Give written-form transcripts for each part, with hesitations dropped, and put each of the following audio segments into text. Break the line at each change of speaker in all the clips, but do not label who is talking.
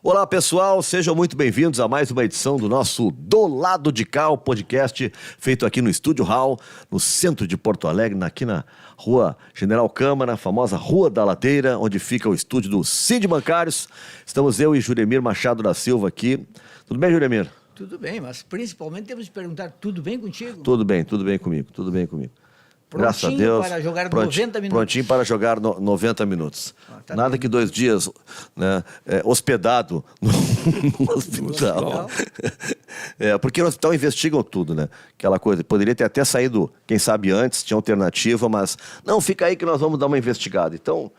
Olá, pessoal, sejam muito bem-vindos a mais uma edição do nosso Do Lado de Cá, o podcast feito aqui no Estúdio Hall, no centro de Porto Alegre, aqui na Rua General Câmara, a famosa Rua da Ladeira, onde fica o estúdio do Cid Bancários. Estamos eu e Juremir Machado da Silva aqui. Tudo bem, Juremir?
Tudo bem, mas principalmente temos de perguntar, tudo bem contigo?
Tudo bem comigo, tudo bem comigo. Graças a Deus.
Para jogar 90 minutos.
Prontinho para jogar 90 minutos.
Tá
Nada
bem.
que 2 dias, né, hospedado no hospital. Porque no hospital investigam tudo, né? Aquela coisa, poderia ter até saído, quem sabe antes, tinha alternativa, mas não, fica aí que nós vamos dar uma investigada. Então,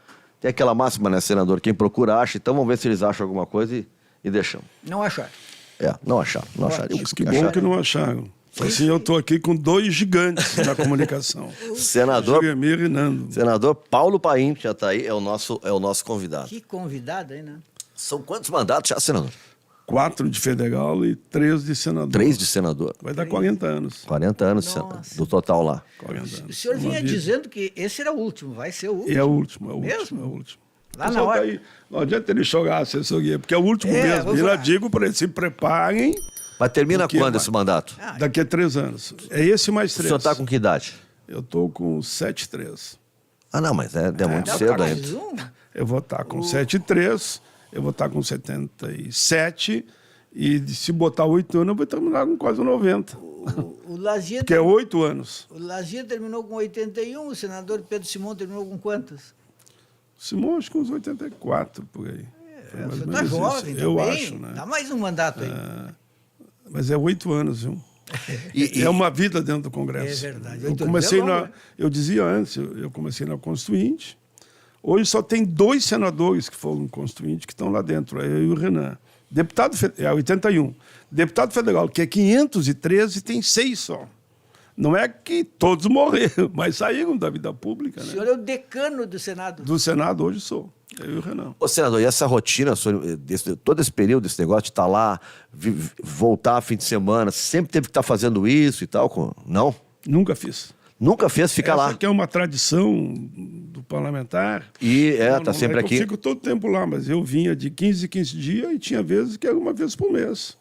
tem aquela máxima, né, senador? Quem procura acha, então vamos ver se eles acham alguma coisa e deixamos.
Não acharam.
Não acharam.
Mas que bom que não acharam. Assim, eu estou aqui com 2 gigantes na comunicação. Juremir e Nando.
Senador Paulo Paim já está aí, é o nosso convidado.
Que convidado, hein, né?
São quantos mandatos já, senador?
4 de federal e 3 de senador.
3 de senador.
Vai dar 40 anos.
40 anos
Nossa.
do total lá.
40 anos.
O senhor vinha dizendo que esse era o último, vai ser o último.
E é o último,
Mesmo?
é o último.
Lá
O
na
pessoal
hora.
tá aí. Não adianta ele jogar a assessoria, porque é o último mesmo.
vamos
E
lá.
eu digo para eles se preparem
Mas termina
Porque,
quando
mas-
esse mandato?
daqui a 3 anos. É esse mais
O
3.
senhor está com que idade?
Eu estou com 7,3.
Ah, não, mas é muito
Não,
cedo
mais
ainda.
um?
Eu vou estar com 7,3, eu vou estar com 77, e se botar 8 anos, eu vou terminar com quase 90.
O Lazia,
Que é 8 anos.
o Lazia terminou com 81, o senador Pedro Simão terminou com quantas?
Simão, acho que uns 84 por aí. Foi mais
Você
ou
tá
menos
jovem
isso. Eu
também.
acho, né?
Dá mais um mandato aí.
Mas é 8 anos, viu?
E-
É uma vida dentro do Congresso.
É verdade.
Eu
8
comecei
anos é longo,
na. Eu dizia antes, eu comecei na Constituinte. Hoje só tem 2 senadores que foram Constituinte que estão lá dentro, é eu e o Renan. Deputado é 81. Deputado federal, que é 513, tem 6 só. Não é que todos morreram, mas saíram da vida pública,
O
né?
senhor é o decano do Senado.
Do Senado hoje sou. Eu e o Renan.
Ô, senador, e essa rotina, todo esse período, esse negócio de estar lá, voltar fim de semana, sempre teve que estar fazendo isso e tal? Não?
Nunca fiz.
Nunca fez ficar
Essa
lá.
aqui é uma tradição do parlamentar.
E
Não,
tá
não
sempre
é que
aqui.
Eu fico todo tempo lá, mas eu vinha de 15 em 15 dias e tinha vezes que era uma vez por mês.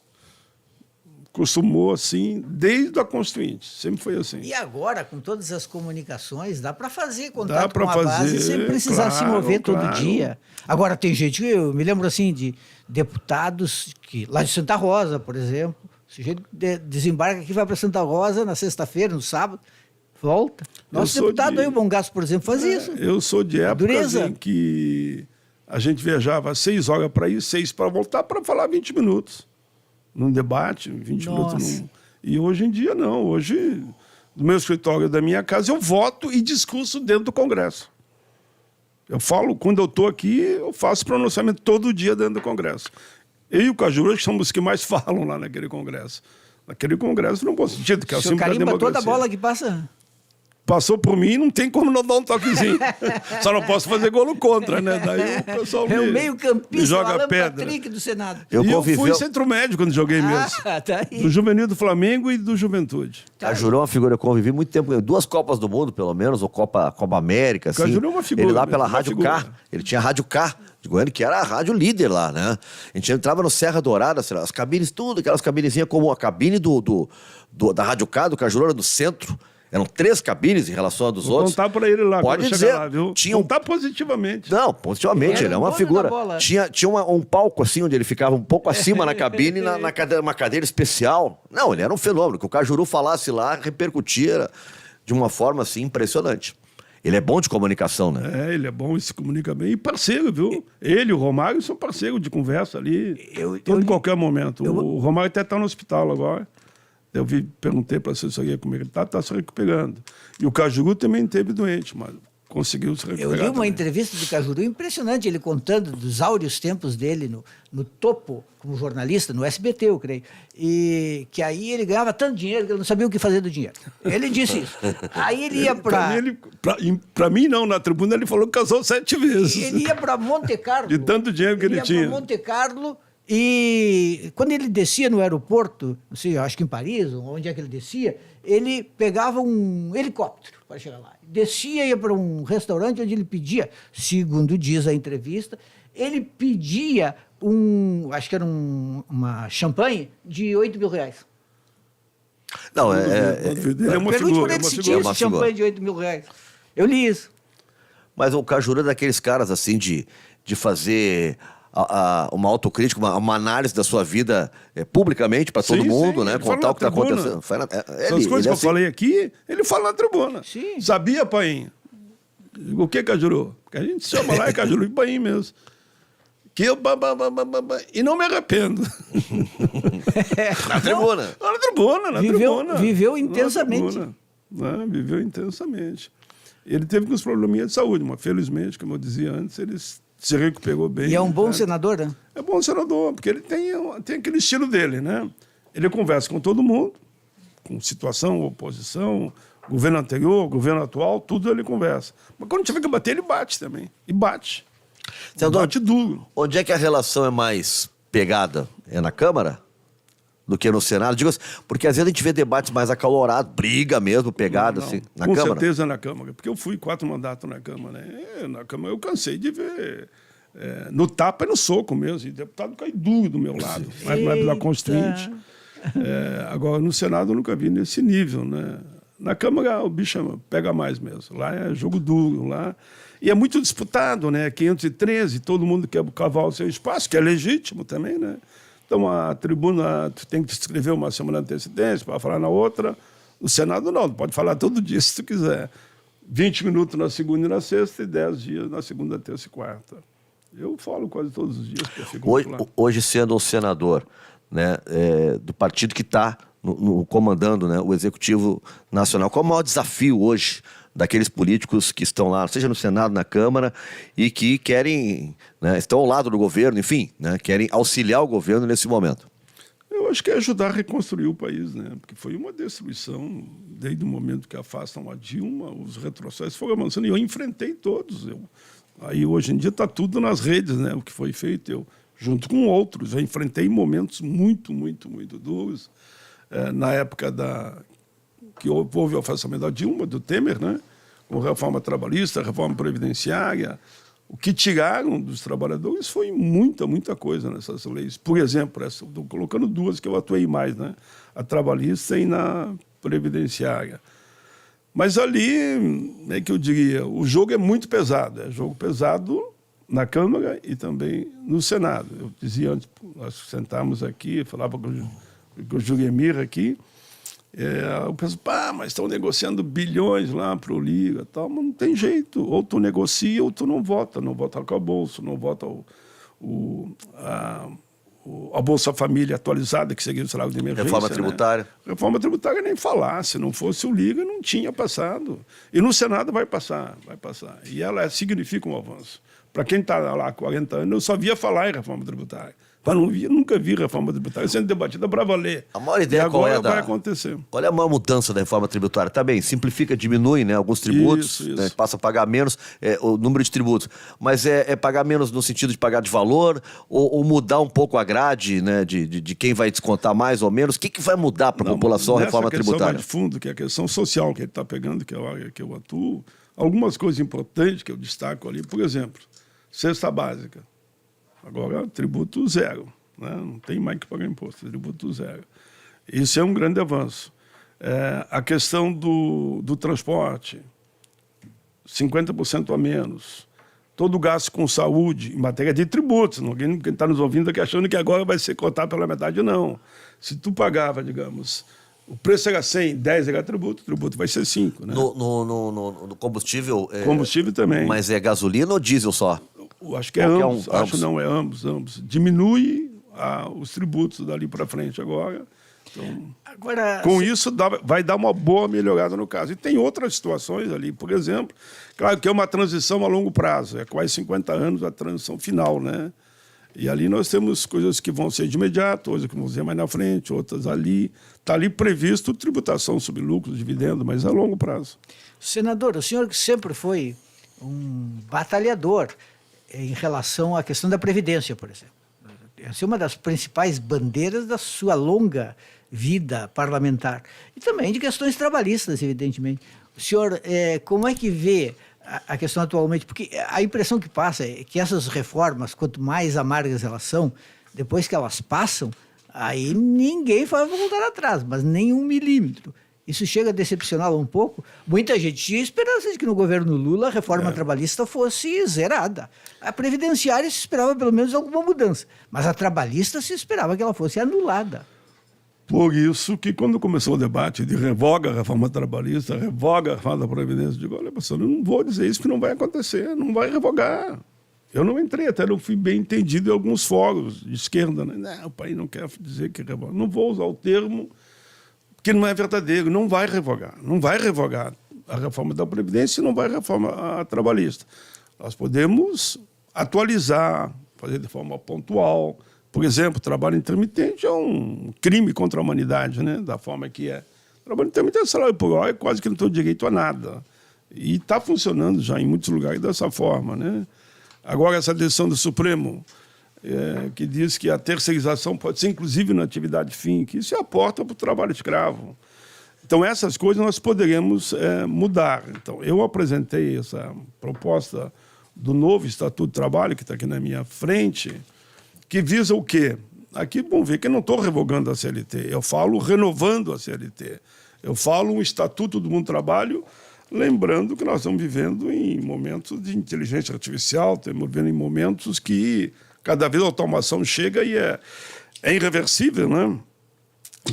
Costumou assim, desde a Constituinte. Sempre foi assim.
E agora, com todas as comunicações, dá para fazer
Dá
contato
pra
com a base
fazer,
sem precisar se
claro,
mover todo
claro.
dia. Agora, tem gente, eu me lembro assim, de deputados que lá de Santa Rosa, por exemplo, o sujeito desembarca aqui, vai para Santa Rosa na sexta-feira, no sábado, volta. Nosso
sou
deputado
de-
aí, o Bom Gasto, por exemplo, faz isso.
Eu sou de épocas
Dureza.
em que a gente viajava 6 horas para ir, 6 para voltar, para falar 20 minutos. Num debate, 20
Nossa.
minutos. E hoje em dia, não. Hoje, no meu escritório da minha casa, eu voto e discurso dentro do Congresso. Eu falo, quando eu estou aqui, eu faço pronunciamento todo dia dentro do Congresso. Eu e o Cajuru, que somos os que mais falam lá naquele Congresso. Naquele Congresso, não posso sentido, que é
O
o
senhor
símbolo da
carimba toda a
democracia.
bola que passa.
Passou por mim, não tem como não dar um toquezinho. Só não posso fazer golo contra, né? Daí o pessoal
É o
me
meio-campista, o
joga
Alan
pedra.
Patrick do Senado.
Eu
E eu
convivi.
fui centro médio quando joguei mesmo.
Tá aí.
Do Juvenil do Flamengo e do Juventude.
Cajuru é uma figura, eu convivi muito tempo, 2 Copas do Mundo, pelo menos, ou Copa América, assim.
Cajuru é uma figura
Ele lá
mesmo,
pela
uma
Rádio
figura.
K, ele tinha a Rádio K de Goiânia, que era a rádio líder lá, né? A gente entrava no Serra Dourada, sei lá, as cabines, tudo, aquelas cabinezinhas como a cabine da Rádio K, do Cajuru, era do centro. Eram 3 cabines em relação a dos
Vou
outros.
contar para ele lá,
Pode
quando
dizer,
chegar lá, viu?
tinha um-
Contar positivamente.
Não, positivamente,
Era
ele é
o
uma
dono
figura.
da bola.
Tinha um palco assim, onde ele ficava um pouco acima na cabine, uma cadeira especial. Não, ele era um fenômeno. Que o Cajuru falasse lá, repercutia de uma forma assim impressionante. Ele é bom de comunicação, né?
É, ele é bom e se comunica bem. E parceiro, viu? Ele e o Romário são parceiros de conversa ali, em qualquer momento. O Romário até está no hospital agora. Perguntei para a assessoria como ele está se recuperando. E o Cajuru também esteve doente, mas conseguiu se recuperar.
Eu li uma
também.
entrevista do Cajuru impressionante, ele contando dos áureos tempos dele no topo, como jornalista, no SBT, eu creio. E que aí ele ganhava tanto dinheiro que ele não sabia o que fazer do dinheiro. Ele disse isso. Aí ele ia para...
Para mim, não. Na tribuna ele falou que casou 7 vezes.
Ele ia para Monte Carlo.
De tanto dinheiro que ele
ia
tinha.
para Monte Carlo e quando ele descia no aeroporto, não sei, acho que em Paris, onde é que ele descia, ele pegava um helicóptero para chegar lá. Descia, ia para um restaurante onde ele pedia, segundo diz a entrevista, ele pedia acho que era uma champanhe de 8 mil reais.
Não,
Ele é uma
Pergunte
figura.
por
É
ele
uma
se
figura.
tinha
É uma
esse champanhe
figura.
de 8 mil reais. Eu li isso.
Mas o Cajuru é daqueles caras, assim, de fazer uma autocrítica, uma análise da sua vida publicamente para todo
Sim,
mundo,
sim,
né?
ele fala
Contar
na
o que está
tribuna.
acontecendo.
Essas coisas que eu
assim.
falei aqui, ele fala na tribuna.
Sim.
Sabia, Paim? O que, Cajuru? Porque a gente chama lá, é Cajuru e Paim mesmo. Que eu... E não me arrependo.
Na tribuna.
Na tribuna, na tribuna.
Viveu
Na
intensamente.
tribuna, né? Viveu intensamente. Ele teve uns probleminhas de saúde, mas felizmente, como eu dizia antes, ele se recuperou bem.
E é um bom
né?
senador, né?
É bom senador, porque ele tem aquele estilo dele, né? Ele conversa com todo mundo, com situação, oposição, governo anterior, governo atual, tudo ele conversa. Mas quando tiver que bater, ele bate também. E bate.
Senador,
Bate duro.
onde é que a relação é mais pegada? É na Câmara? Do que no Senado? Digo assim, porque às vezes a gente vê debates mais acalorados, briga mesmo, pegada,
Não,
assim, na
com
Câmara.
certeza na Câmara, porque eu fui 4 mandatos na Câmara, né? Na Câmara eu cansei de ver no tapa e no soco mesmo, e deputado cai duro do meu lado, mas não é da Constituinte. Agora, no Senado eu nunca vi nesse nível, né? Na Câmara o bicho pega mais mesmo, lá é jogo duro, lá... E é muito disputado, né? 513, todo mundo quer cavar o seu espaço, que é legítimo também, né? Então, a tribuna, tu tem que escrever uma semana de antecedência para falar na outra. No Senado, não, tu pode falar todo dia, se tu quiser. 20 minutos na segunda e na sexta e 10 dias na segunda, terça e quarta. Eu falo quase todos os dias, porque eu fico
Hoje,
lá.
hoje sendo um senador, né, do partido que está comandando, né, o Executivo Nacional, qual é o maior desafio hoje daqueles políticos que estão lá, seja no Senado, na Câmara, e que querem, né, estão ao lado do governo, enfim, né, querem auxiliar o governo nesse momento?
Eu acho que é ajudar a reconstruir o país, né? Porque foi uma destruição desde o momento que afastam a Dilma, os retrocessos foram avançando, e eu enfrentei todos. Aí hoje em dia está tudo nas redes, né? O que foi feito, eu junto com outros, já enfrentei momentos muito, muito, muito duros. Na época que houve o afastamento da Dilma, do Temer, né? Com reforma trabalhista, reforma previdenciária. O que tiraram dos trabalhadores foi muita, muita coisa nessas leis. Por exemplo, estou colocando duas que eu atuei mais, né? A trabalhista e na previdenciária. Mas ali, é que eu diria, o jogo é muito pesado. É jogo pesado na Câmara e também no Senado. Eu dizia antes, nós sentamos aqui, falava com o Juremir aqui, eu penso, mas estão negociando bilhões lá para o Lira, tal, mas não tem jeito. Ou tu negocia ou tu não vota com a Bolsa, não vota a Bolsa Família atualizada, que seria o salário de emergência.
Reforma tributária.
Né? Reforma tributária nem falar, se não fosse o Lira não tinha passado. E no Senado vai passar. E ela significa um avanço. Para quem está lá há 40 anos, eu só via falar em reforma tributária. Mas nunca vi reforma tributária sendo debatida para valer.
A maior ideia qual é
vai acontecer.
Qual é a maior mudança da reforma tributária? Tá bem, simplifica, diminui, né, alguns tributos,
Isso.
né, passa a pagar menos o número de tributos. Mas é pagar menos no sentido de pagar de valor ou mudar um pouco a grade, né, de quem vai descontar mais ou menos? O que vai mudar para a população a reforma tributária?
Mais de fundo, que é a questão social que ele está pegando, que é a área que eu atuo, algumas coisas importantes que eu destaco ali, por exemplo, cesta básica. Agora, tributo zero. Né? Não tem mais que pagar imposto, tributo zero. Isso é um grande avanço. A questão do transporte, 50% a menos. Todo o gasto com saúde, em matéria de tributos. Ninguém está nos ouvindo aqui achando que agora vai ser cortado pela metade, não. Se tu pagava, digamos, o preço era 100, 10 era tributo, o tributo vai ser 5. Né?
No combustível...
Combustível também.
Mas é gasolina ou diesel só?
Acho que é ambos. Acho não, é ambos. Diminui os tributos dali para frente agora. Então,
agora,
com isso, vai dar uma boa melhorada no caso. E tem outras situações ali, por exemplo, claro que é uma transição a longo prazo, é quase 50 anos a transição final, né? E ali nós temos coisas que vão ser de imediato, coisas que vão ser mais na frente, outras ali. Está ali previsto tributação sobre lucros, dividendos, mas a longo prazo.
Senador, o senhor que sempre foi um batalhador em relação à questão da Previdência, por exemplo. Essa é uma das principais bandeiras da sua longa vida parlamentar. E também de questões trabalhistas, evidentemente. O senhor, como é que vê a questão atualmente, porque a impressão que passa é que essas reformas, quanto mais amargas elas são, depois que elas passam, aí ninguém vai voltar atrás, mas nem 1 milímetro. Isso chega a decepcioná-lo um pouco. Muita gente tinha esperança de que no governo Lula a reforma trabalhista fosse zerada. A previdenciária se esperava pelo menos alguma mudança, mas a trabalhista se esperava que ela fosse anulada.
Por isso que quando começou o debate de revoga a reforma trabalhista, revoga a reforma da Previdência, eu digo, olha, professor, eu não vou dizer isso que não vai acontecer, não vai revogar. Eu não entrei, até não fui bem entendido em alguns fóruns de esquerda. Né? Não, o país não quer dizer que revoga. Não vou usar o termo que não é verdadeiro, não vai revogar. Não vai revogar a reforma da Previdência e não vai reforma trabalhista. Nós podemos atualizar, fazer de forma pontual. Por exemplo, trabalho intermitente é um crime contra a humanidade, né? Da forma que é. Trabalho intermitente é salário por hora, quase que não tem direito a nada. E está funcionando já em muitos lugares dessa forma, né? Agora, essa decisão do Supremo, que diz que a terceirização pode ser inclusive na atividade fim, que isso é a porta para o trabalho escravo. Então, essas coisas nós poderemos mudar. Então, eu apresentei essa proposta do novo Estatuto do Trabalho, que está aqui na minha frente, que visa o quê? Aqui, vamos ver que eu não estou revogando a CLT, eu falo renovando a CLT. Eu falo um Estatuto do Mundo do Trabalho, lembrando que nós estamos vivendo em momentos de inteligência artificial, estamos vivendo em momentos que cada vez a automação chega e é irreversível, né?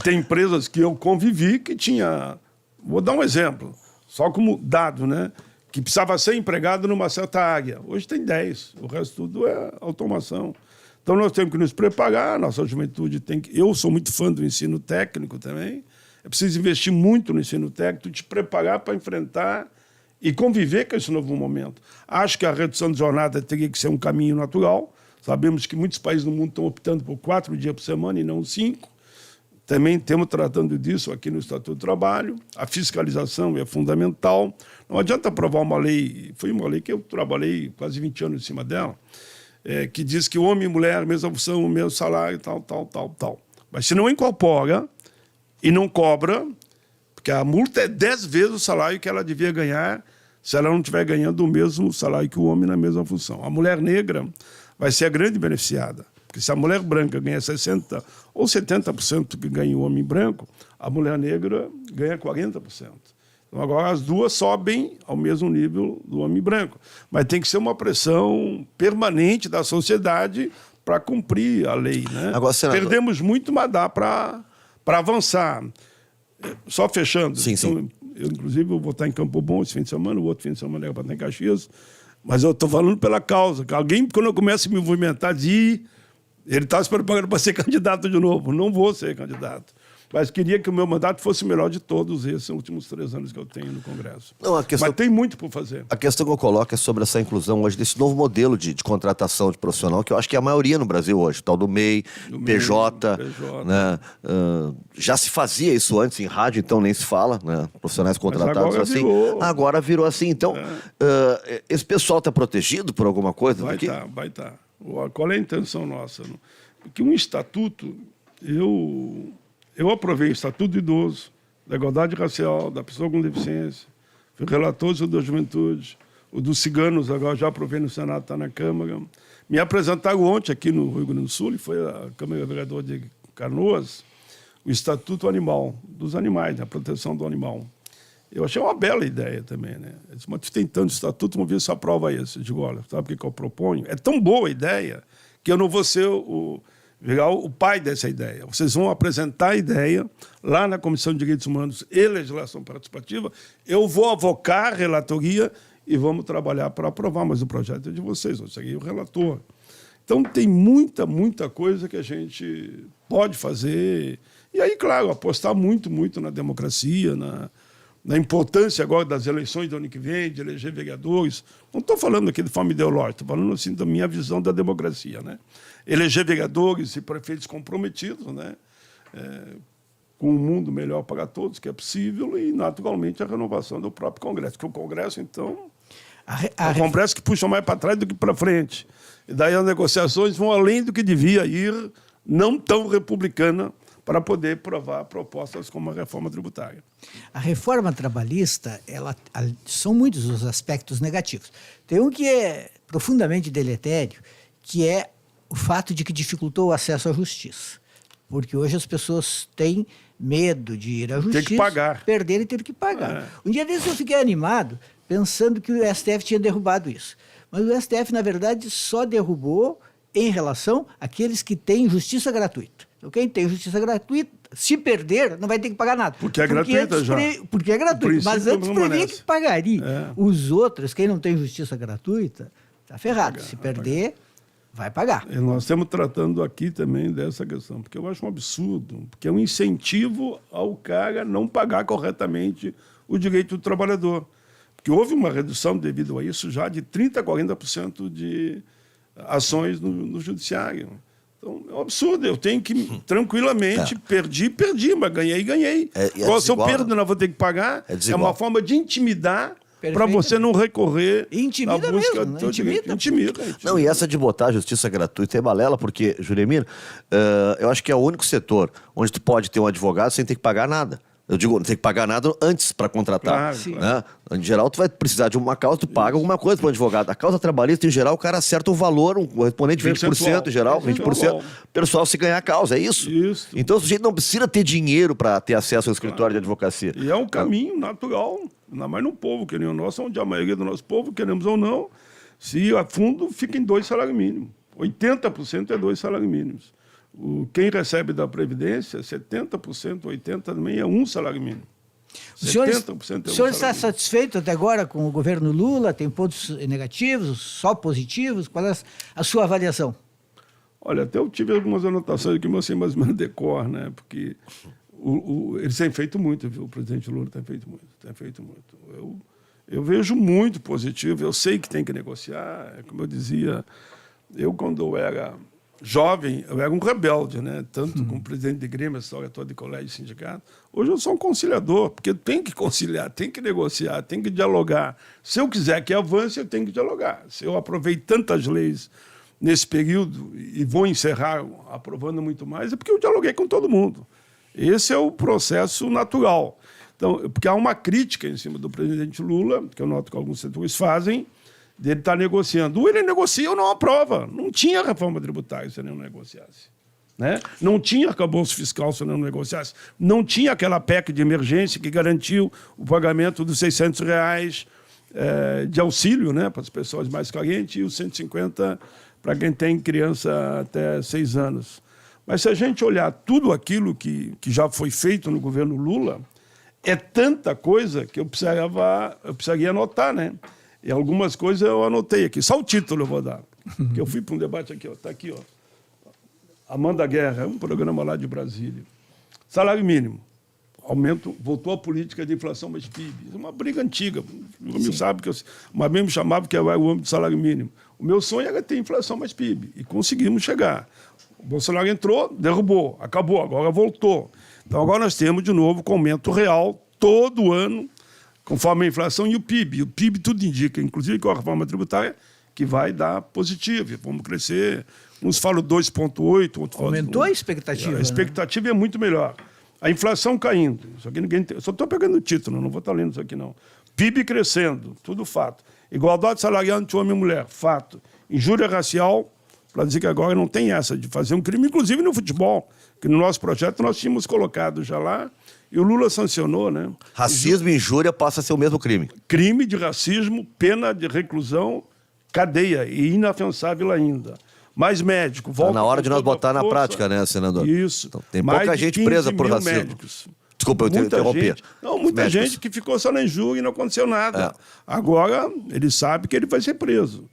Tem empresas que eu convivi que tinha... Vou dar um exemplo, só como dado, né? Que precisava ser empregado numa certa área. Hoje tem 10, o resto tudo é automação. Então nós temos que nos preparar, a nossa juventude tem que... Eu sou muito fã do ensino técnico também. É preciso investir muito no ensino técnico, te preparar para enfrentar e conviver com esse novo momento. Acho que a redução de jornada teria que ser um caminho natural. Sabemos que muitos países no mundo estão optando por 4 dias por semana e não 5. Também estamos tratando disso aqui no Estatuto do Trabalho. A fiscalização é fundamental. Não adianta aprovar uma lei, foi uma lei que eu trabalhei quase 20 anos em cima dela, que diz que homem e mulher, mesma função, o mesmo salário, tal. Mas se não incorpora e não cobra, porque a multa é 10 vezes o salário que ela devia ganhar se ela não estiver ganhando o mesmo salário que o homem na mesma função. A mulher negra vai ser a grande beneficiada. Porque se a mulher branca ganha 60% ou 70% que ganha o homem branco, a mulher negra ganha 40%. Então, agora as duas sobem ao mesmo nível do homem branco. Mas tem que ser uma pressão permanente da sociedade para cumprir a lei. Né?
Agora, senador...
Perdemos muito, mas dá para avançar. Só fechando.
Sim, sim.
Então, eu, inclusive, vou estar em Campo Bom esse fim de semana, o outro fim de semana é para estar em Caxias. Mas eu estou falando pela causa. Que alguém, quando eu começo a me movimentar, diz... Ele está se preparando para ser candidato de novo. Não vou ser candidato. Mas queria que o meu mandato fosse o melhor de todos esses últimos 3 anos que eu tenho no Congresso.
Não,
Mas tem muito por fazer.
A questão que eu coloco é sobre essa inclusão hoje desse novo modelo de contratação de profissional, que eu acho que é a maioria no Brasil hoje, tal do MEI, PJ. Né? Já se fazia isso antes em rádio, então nem se fala, né? Profissionais contratados
agora
assim.
Virou.
Agora virou assim. Então, esse pessoal está protegido por alguma coisa?
Vai estar. Qual é a intenção nossa? Porque um estatuto, eu aprovei o Estatuto do Idoso, da igualdade racial, da pessoa com deficiência, fui relator da juventude, o dos ciganos, agora já aprovei no Senado, está na Câmara. Me apresentaram ontem aqui no Rio Grande do Sul, e foi a Câmara Vereadora de Canoas, o Estatuto Animal, dos animais, da proteção do animal. Eu achei uma bela ideia também, né? Eu disse, mas tu tem tanto estatuto, vamos ver se aprova esse. Eu digo, olha, sabe o que eu proponho? É tão boa a ideia que eu não vou ser o pai dessa ideia. Vocês vão apresentar a ideia lá na Comissão de Direitos Humanos e Legislação Participativa, eu vou avocar a relatoria e vamos trabalhar para aprovar, mas o projeto é de vocês, eu serei o relator. Então, tem muita coisa que a gente pode fazer. E aí, claro, apostar muito na democracia, na importância agora das eleições do ano que vem, de eleger vereadores. Não estou falando aqui de forma ideológica, estou falando assim da minha visão da democracia. Né? Eleger vereadores e prefeitos comprometidos, né? Com um mundo melhor para todos, que é possível, e, naturalmente, a renovação do próprio Congresso. Porque o Congresso, então, é um Congresso que puxa mais para trás do que para frente. E daí as negociações vão além do que devia ir, não tão republicana, para poder provar propostas como a reforma tributária.
A reforma trabalhista, são muitos os aspectos negativos. Tem um que é profundamente deletério, que é o fato de que dificultou o acesso à justiça. Porque hoje as pessoas têm medo de ir à justiça,
Tem que pagar.
perder e ter que pagar. Um dia desses eu fiquei animado, pensando que o STF tinha derrubado isso. Mas o STF, na verdade, só derrubou em relação àqueles que têm justiça gratuita. Então, quem tem justiça gratuita, se perder, não vai ter que pagar nada.
Porque é gratuita já.
Porque é gratuito. Mas antes previa que pagaria.
É.
Os outros, quem não tem justiça gratuita, está ferrado. Se perder, vai pagar.
E nós estamos tratando aqui também dessa questão, porque eu acho um absurdo, porque é um incentivo ao cara não pagar corretamente o direito do trabalhador. Porque houve uma redução devido a isso já de 30% a 40% de ações no judiciário. Então, é um absurdo. Eu tenho que, tranquilamente, perdi, mas ganhei. Se eu perdo, não vou ter que pagar. É uma forma de intimidar para você não recorrer
Intimida
à busca
mesmo,
do teu direito. Intimida.
Não, e essa de botar a justiça gratuita é balela, porque, Juremir, eu acho que é o único setor onde tu pode ter um advogado sem ter que pagar nada. Eu digo, não tem que pagar nada antes para contratar.
Claro,
né? Em geral, tu vai precisar de uma causa, tu paga alguma coisa para o advogado. A causa trabalhista, em geral, o cara acerta um valor, um correspondente de 20% em geral, 20%. O pessoal se ganhar a causa, é isso?
Isso.
Então, o sujeito não precisa ter dinheiro para ter acesso ao escritório de advocacia.
E é um caminho natural, ainda mais num povo que nem o nosso, onde a maioria do nosso povo, queremos ou não, se a fundo, fica em 2 salários mínimos. 80% é 2 salários mínimos. Quem recebe da Previdência, 70%, 80% também é 1 salário mínimo.
O senhor está satisfeito até agora com o governo Lula? Tem pontos negativos, só positivos? Qual é a sua avaliação?
Olha, até eu tive algumas anotações que eu sei mais ou menos decor, né? Porque eles têm feito muito, viu? O presidente Lula tem feito muito. Eu vejo muito positivo, eu sei que tem que negociar, como eu dizia, quando eu era jovem, eu era um rebelde, né? Tanto como presidente de Grêmio, a história toda de colégio e sindicato. Hoje eu sou um conciliador, porque tem que conciliar, tem que negociar, tem que dialogar. Se eu quiser que avance, eu tenho que dialogar. Se eu aprovei tantas leis nesse período e vou encerrar aprovando muito mais, é porque eu dialoguei com todo mundo. Esse é o processo natural. Então, porque há uma crítica em cima do presidente Lula, que eu noto que alguns setores fazem, dele estar negociando. Ou ele negocia ou não aprova. Não tinha reforma tributária se ele não negociasse. Né? Não tinha arcabouço fiscal se ele não negociasse. Não tinha aquela PEC de emergência que garantiu o pagamento dos R$600 de auxílio, né, para as pessoas mais carentes e os 150 para quem tem criança até 6 anos. Mas se a gente olhar tudo aquilo que já foi feito no governo Lula, é tanta coisa que eu precisaria anotar, né? E algumas coisas eu anotei aqui. Só o título eu vou dar. Que eu fui para um debate aqui, está aqui, ó. Amanda Guerra, é um programa lá de Brasília. Salário mínimo. Aumento, voltou a política de inflação mais PIB. É uma briga antiga. O amigo sabe que uma vez me chamava que era o âmbito do salário mínimo. O meu sonho era ter inflação mais PIB. E conseguimos chegar. O Bolsonaro entrou, derrubou, acabou, agora voltou. Então agora nós temos de novo com aumento real todo ano, conforme a inflação e o PIB. E o PIB tudo indica, inclusive com a reforma tributária, que vai dar positivo. Vamos crescer. Uns falam 2,8, outros falam...
Aumentou a expectativa.
A expectativa, né? É muito melhor. A inflação caindo. Isso aqui ninguém tem. Só estou pegando o título, não vou estar lendo isso aqui, não. PIB crescendo, tudo fato. Igualdade salarial entre homem e mulher, fato. Injúria racial, para dizer que agora não tem essa de fazer um crime, inclusive no futebol, que no nosso projeto nós tínhamos colocado já lá. E o Lula sancionou, né?
Racismo e injúria passa a ser o mesmo crime.
Crime de racismo, pena de reclusão, cadeia e inafiançável ainda. Mais médico.
Volta na hora de nós botar na prática, né, senador?
Isso.
Então, tem pouca gente presa por racismo.
Médicos.
Desculpa, eu interrompi.
Muita gente que ficou só na injúria e não aconteceu nada. Agora, ele sabe que ele vai ser preso.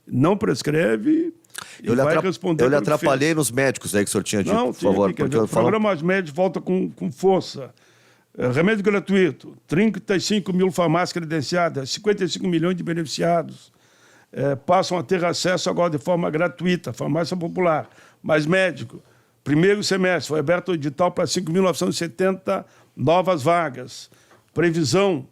Não prescreve... Eu
lhe atrapalhei nos médicos aí que o senhor tinha dito, por favor.
O programa Mais Médicos volta com força. Remédio gratuito, 35 mil farmácias credenciadas, 55 milhões de beneficiados. Passam a ter acesso agora de forma gratuita, farmácia popular. Mais médico, primeiro semestre, foi aberto o edital para 5.970 novas vagas. Previsão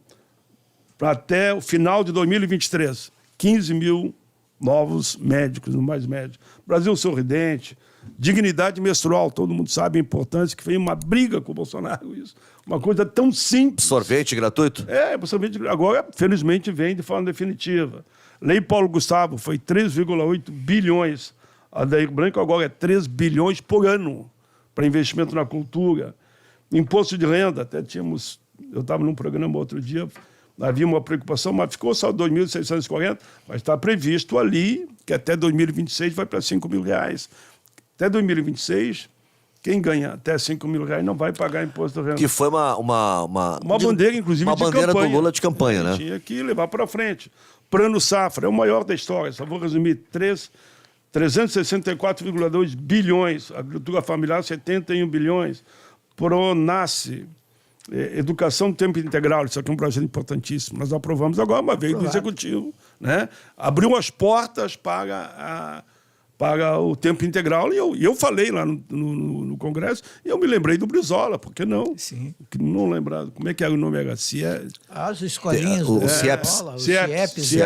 para até o final de 2023, 15 mil novos médicos, no Mais Médico. Brasil Sorridente, Dignidade menstrual, todo mundo sabe a importância, que foi uma briga com o Bolsonaro, isso. Uma coisa tão simples.
Sorvete gratuito?
Sorvete. Agora, felizmente, vem de forma definitiva. Lei Paulo Gustavo foi 3,8 bilhões. A da Branco agora é 3 bilhões por ano para investimento na cultura. Imposto de renda, até tínhamos... Eu estava num programa outro dia, havia uma preocupação, mas ficou só 2.640, mas está previsto ali que até 2026 vai para R$5.000. Até 2026, quem ganha até R$5.000 não vai pagar imposto de renda.
Que foi uma
bandeira, inclusive,
uma
de
bandeira
campanha.
do Lula de campanha, né?
Tinha que levar para frente. Plano Safra é o maior da história, só vou resumir, 364,2 bilhões, agricultura familiar 71 bilhões, Pronasce, educação de tempo integral, isso aqui é um projeto importantíssimo, nós aprovamos agora, uma vez do Executivo, né? Abriu as portas para o tempo integral, e eu falei lá no Congresso, e eu me lembrei do Brizola, por que não?
Sim.
Não lembrado, como é que era o nome?
As escolinhas
O
do
CIEPS.
CIEPS.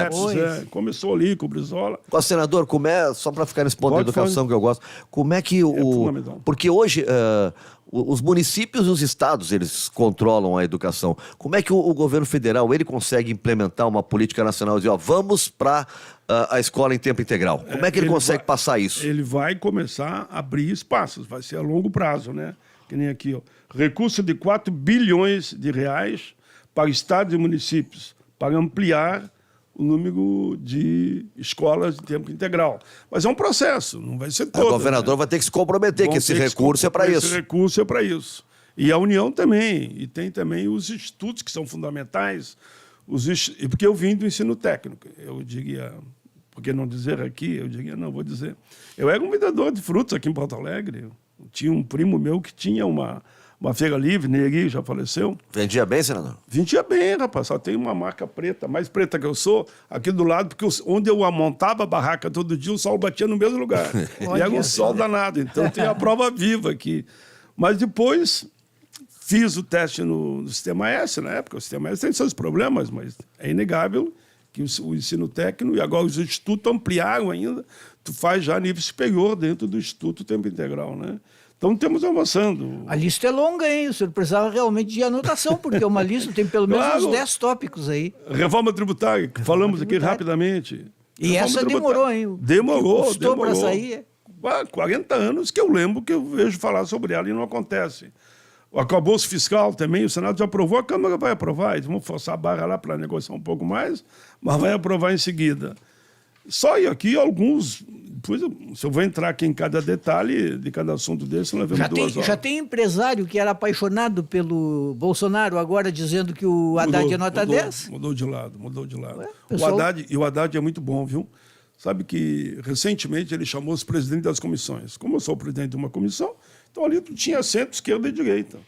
Começou ali com o Brizola.
Senador, só para ficar nesse ponto da educação que eu gosto, como é que
fundamental.
porque hoje os municípios e os estados, eles controlam a educação. Como é que o governo federal, ele consegue implementar uma política nacional e dizer, vamos para a escola em tempo integral? Como é que ele consegue passar isso?
Ele vai começar a abrir espaços, vai ser a longo prazo, né? Que nem aqui, ó. Recurso de 4 bilhões de reais para estados e municípios, para ampliar o número de escolas de tempo integral. Mas é um processo, não vai ser todo.
O governador vai ter que se comprometer que esse recurso é para isso.
Esse recurso é para isso. E a União também. E tem também os institutos que são fundamentais. Porque eu vim do ensino técnico. Eu diria, por que não dizer aqui? Eu diria, não, vou dizer. Eu era um vendedor de frutas aqui em Porto Alegre. Tinha um primo meu que tinha uma feira livre, Neri, já faleceu.
Vendia bem, senador?
Vendia bem, rapaz. Só tem uma marca preta, mais preta que eu sou, aqui do lado, porque onde eu montava a barraca todo dia, o sol batia no mesmo lugar. E era um sol danado. Então tem a prova viva aqui. Mas depois fiz o teste no Sistema S, na época. O Sistema S tem seus problemas, mas é inegável que o ensino técnico, e agora os institutos ampliaram ainda, tu faz já nível superior dentro do Instituto Tempo Integral, né? Então, estamos avançando.
A lista é longa, hein? O senhor precisava realmente de anotação, porque uma lista tem pelo menos uns 10 tópicos aí.
Reforma tributária, que falamos aqui rapidamente.
E essa demorou, hein?
Demorou.
Custou para sair.
40 anos que eu lembro que eu vejo falar sobre ela e não acontece. O arcabouço fiscal também, o Senado já aprovou, a Câmara vai aprovar. Eles vão forçar a barra lá para negociar um pouco mais, mas vai aprovar em seguida. Só e aqui alguns... Depois, se eu vou entrar aqui em cada detalhe de cada assunto desse, nós vemos 2 horas.
Já tem empresário que era apaixonado pelo Bolsonaro, agora dizendo que o Haddad é nota 10?
Mudou de lado.
Ué,
O Haddad é muito bom, viu? Sabe que, recentemente, ele chamou os presidentes das comissões. Como eu sou o presidente de uma comissão, então ali tu tinha centro, esquerda e direita.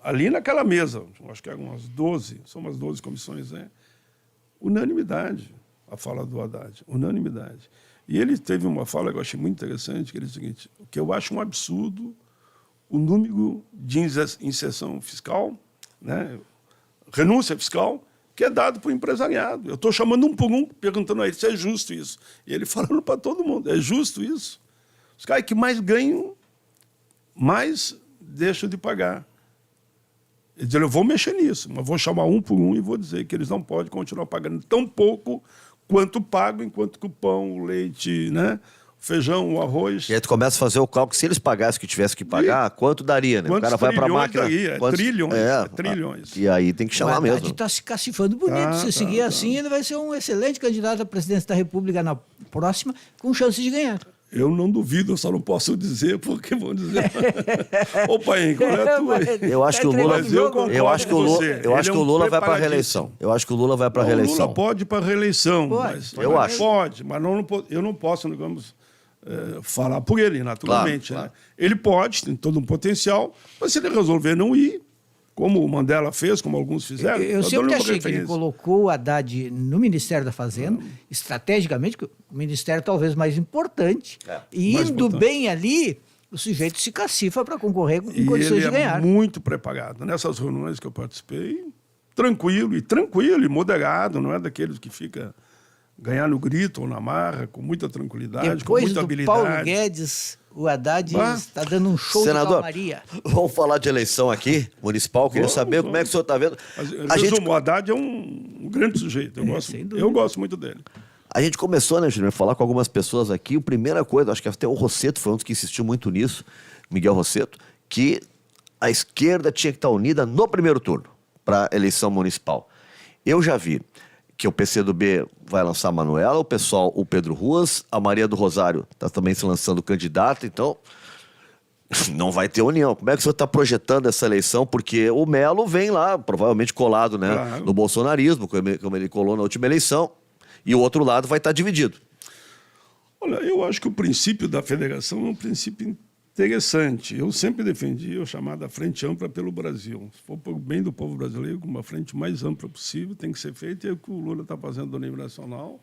Ali naquela mesa, acho que eram umas 12, são umas 12 comissões, né? Unanimidade, a fala do Haddad, unanimidade. E ele teve uma fala que eu achei muito interessante, que ele disse o seguinte, que eu acho um absurdo o número de inserção fiscal, né, renúncia fiscal, que é dado para o empresariado. Eu estou chamando um por um, perguntando a ele se é justo isso. E ele falando para todo mundo, é justo isso? Os caras que mais ganham, mais deixam de pagar. Ele diz, eu vou mexer nisso, mas vou chamar um por um e vou dizer que eles não podem continuar pagando tão pouco quanto pagam, enquanto que o pão, o leite, né, o feijão, o arroz...
E aí tu começa a fazer o cálculo, se eles pagassem o que tivesse que pagar, quanto daria, né? O cara vai para a máquina...
Daria? Trilhões, trilhões.
E aí tem que chamar mesmo.
O Haddad está se cacifando bonito. Se seguir assim, ele vai ser um excelente candidato à presidência da República na próxima, com chance de ganhar.
Eu não duvido, eu só não posso dizer, porque vão dizer... Ô, pai, qual é a tua?
Eu acho que o Lula... Eu acho que o Lula vai para a reeleição. Eu acho que o Lula vai para a reeleição.
O Lula pode ir para a reeleição.
Eu acho.
Pode, mas eu não posso, digamos, falar por ele, naturalmente.
Claro.
Né? Ele pode, tem todo um potencial, mas se ele resolver não ir, como o Mandela fez, como alguns fizeram...
Eu sempre achei que ele colocou o Haddad no Ministério da Fazenda, estrategicamente, o ministério talvez mais importante, e mais indo importante. Bem ali, o sujeito se cacifa para concorrer com condições de ganhar.
Ele é muito preparado. Nessas reuniões que eu participei, tranquilo e moderado, não é daqueles que fica ganhar no grito ou na marra, com muita tranquilidade, com muita habilidade.
Paulo Guedes... O Haddad está dando um show
Senador,
de calmaria.
Vamos falar de eleição aqui, municipal. Queria saber como é que o senhor está vendo.
O Haddad é um grande sujeito. Eu gosto muito dele.
A gente começou, né, Júlio, a falar com algumas pessoas aqui. A primeira coisa, acho que até o Rosseto foi um dos que insistiu muito nisso, Miguel Rosseto, que a esquerda tinha que estar unida no primeiro turno para a eleição municipal. Eu já vi que o PCdoB vai lançar a Manuela, o Pedro Ruas, a Maria do Rosário está também se lançando candidata, então não vai ter união. Como é que o senhor está projetando essa eleição? Porque o Melo vem lá, provavelmente colado, né,
claro,
no bolsonarismo, como ele colou na última eleição, e o outro lado vai estar dividido.
Olha, eu acho que o princípio da federação é um princípio interessante. Eu sempre defendi a chamada Frente Ampla pelo Brasil. Se for para o bem do povo brasileiro, uma frente mais ampla possível tem que ser feita, e é o que o Lula está fazendo no nível nacional.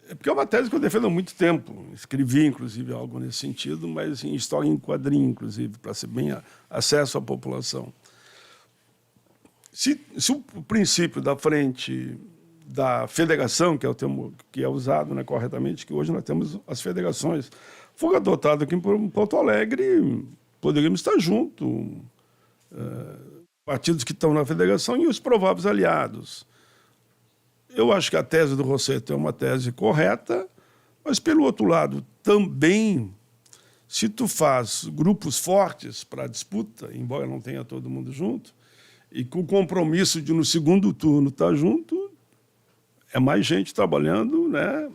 É porque é uma tese que eu defendo há muito tempo. Escrevi, inclusive, algo nesse sentido, mas em história em quadrinho, inclusive, para ser bem acesso à população. Se o princípio da frente da federação, que é o termo que é usado, né, corretamente, que hoje nós temos as federações, for adotado aqui em Porto Alegre, poderíamos estar juntos, partidos que estão na federação e os prováveis aliados. Eu acho que a tese do Rosseto é uma tese correta, mas, pelo outro lado, também, se tu faz grupos fortes para a disputa, embora não tenha todo mundo junto, e com o compromisso de, no segundo turno, estar junto, é mais gente trabalhando, né,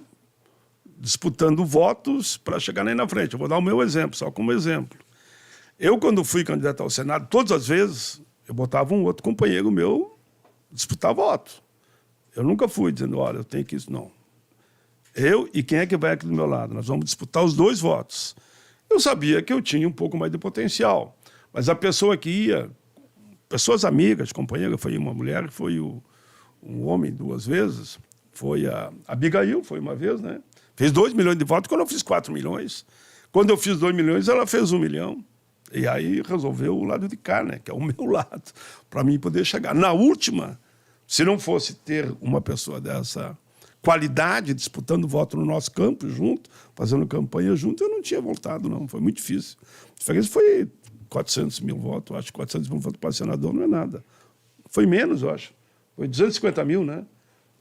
disputando votos para chegar nem na frente. Eu vou dar o meu exemplo, só como exemplo. Eu, quando fui candidato ao Senado, todas as vezes, eu botava um outro companheiro meu disputar voto. Eu nunca fui dizendo, olha, eu tenho que isso, não. Eu e quem é que vai aqui do meu lado? Nós vamos disputar os 2 votos. Eu sabia que eu tinha um pouco mais de potencial, mas a pessoa que ia, pessoas amigas, companheira, foi uma mulher, foi um homem 2 vezes, foi a Abigail, foi uma vez, né? Fez 2 milhões de votos quando eu fiz 4 milhões. Quando eu fiz 2 milhões, ela fez 1 milhão. E aí resolveu o lado de cá, né? Que é o meu lado, para mim poder chegar. Na última, se não fosse ter uma pessoa dessa qualidade disputando voto no nosso campo junto, fazendo campanha junto, eu não tinha voltado, não. Foi muito difícil. A diferença foi 400 mil votos. Acho que 400 mil votos para senador não é nada. Foi menos, eu acho. Foi 250 mil, né?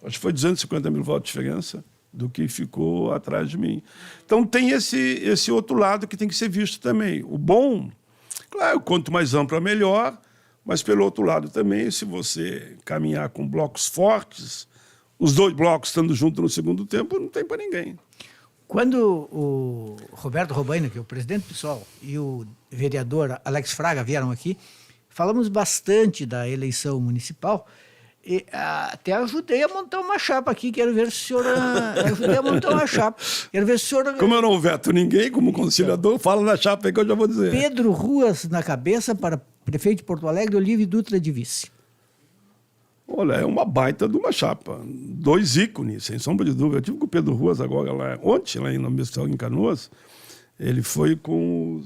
Acho que foi 250 mil votos de diferença do que ficou atrás de mim. Então, tem esse outro lado que tem que ser visto também. O bom, claro, quanto mais amplo, melhor, mas, pelo outro lado também, se você caminhar com blocos fortes, os 2 blocos estando juntos no segundo tempo, não tem para ninguém.
Quando o Roberto Robaina, que é o presidente do PSOL, e o vereador Alex Fraga vieram aqui, falamos bastante da eleição municipal. E até ajudei a montar uma chapa aqui, quero ver se o senhor... Ajudei a montar uma chapa. Quero ver se o senhor...
Como eu não veto ninguém como conciliador, fala na chapa aí que eu já vou dizer.
Pedro Ruas na cabeça para prefeito de Porto Alegre, Olívio Dutra de vice.
Olha, é uma baita de uma chapa. 2 ícones, sem sombra de dúvida. Eu tive com o Pedro Ruas agora, ontem, lá no Mestre em Canoas. Ele foi com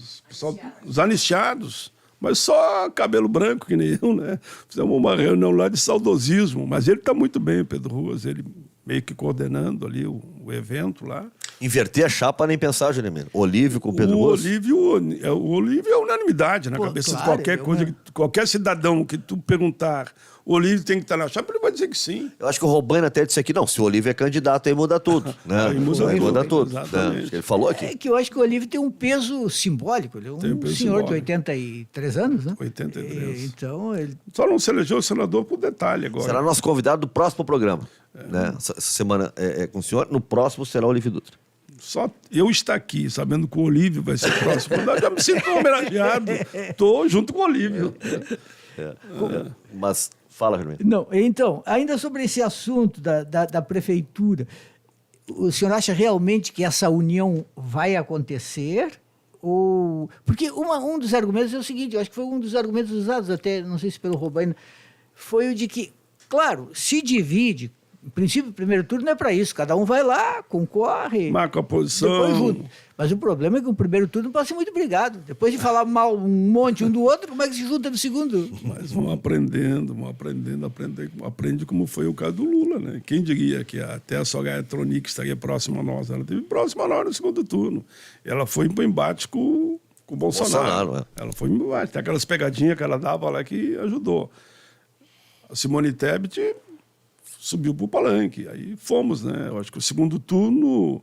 os anistiados. Mas só cabelo branco, que nem eu, né? Fizemos uma reunião lá de saudosismo, mas ele está muito bem, Pedro Ruas, ele meio que coordenando ali o evento lá.
Inverter a chapa nem pensar, Jeremias. Olívio com Pedro Ruas?
O Olívio é unanimidade na cabeça de qualquer coisa, qualquer cidadão que tu perguntar, o Olívio tem que estar na chapa, ele vai dizer que sim.
Eu acho que o Robaina até disse aqui, não, se o Olívio é candidato, aí muda tudo. Né?
Aí muda tudo.
Né? Ele falou aqui.
É que eu acho que o Olívio tem um peso simbólico. Ele é um senhor simbólico. De 83 anos, né?
83.
Então, ele...
Só não se elegeu senador por detalhe agora.
Será nosso convidado do próximo programa. Né? Essa semana é com o senhor, no próximo será o Olívio Dutra.
Só eu estar aqui, sabendo que o Olívio vai ser o próximo, eu já me sinto homenageado. Estou junto com o Olívio.
Mas fala, Jeremias.
Não, então, ainda sobre esse assunto da prefeitura, o senhor acha realmente que essa união vai acontecer? Ou... Porque um dos argumentos é o seguinte, eu acho que foi um dos argumentos usados até, não sei se pelo Robaina, foi o de que, claro, se divide Em princípio, o primeiro turno é para isso. Cada um vai lá, concorre.
Marca a posição.
Depois junto. Mas o problema é que o primeiro turno pode ser muito brigado. Depois de falar mal um monte um do outro, como é que se junta no segundo?
Mas vão aprendendo, aprende como foi o caso do Lula, né? Quem diria que até a Soraya Tronic estaria próxima a nós? Ela esteve próxima a nós no segundo turno. Ela foi para o embate com o Bolsonaro. Ela foi em embate. Tem aquelas pegadinhas que ela dava lá que ajudou. A Simone Tebet subiu para o palanque. Aí fomos, né? Eu acho que o segundo turno,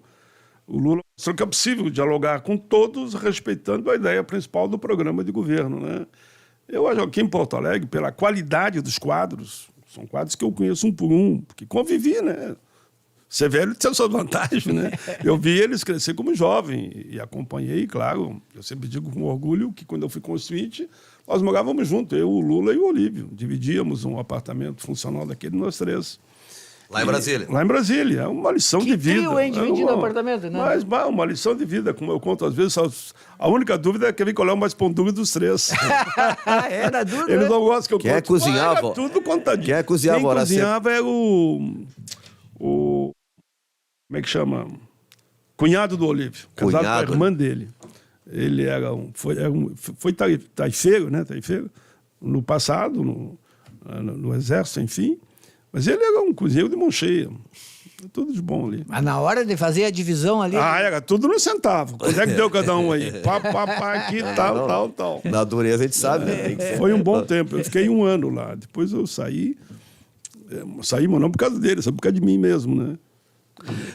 o Lula mostrou que é possível dialogar com todos, respeitando a ideia principal do programa de governo, né? Eu acho que aqui em Porto Alegre, pela qualidade dos quadros, são quadros que eu conheço um por um, porque convivi, né? Ser velho tem suas vantagens, né? Eu vi eles crescer como jovem e acompanhei, claro. Eu sempre digo com orgulho que quando eu fui constituinte, nós morávamos juntos, eu, o Lula e o Olívio. Dividíamos um apartamento funcional daquele, nós três.
Lá em Brasília.
Lá em Brasília. É uma lição de vida.
Trio, hein? Dividindo apartamento, né?
Mas uma lição de vida, como eu conto às vezes. A única dúvida é quem qual é o mais pão duro dos três.
Era duro,
Eles
né?
não gostam que eu
Quem
conte.
cozinhava?
Era tudo contadinho.
Quem cozinhava?
Quem cozinhava era o... Como é que chama? Cunhado do Olívio. Casado com a irmã dele. Ele foi taifeiro, né? Taifeiro. No passado, no exército, enfim. Mas ele era um cozinheiro de mão cheia. Tudo de bom ali.
Mas na hora de fazer a divisão ali...
Era tudo no centavo. Quanto é que deu cada um aí? Pá, aqui, tal.
Na dureza a gente sabe, né?
Foi um bom tempo. Eu fiquei 1 ano lá. Depois eu saí. Saí, mas não por causa dele, só por causa de mim mesmo, né?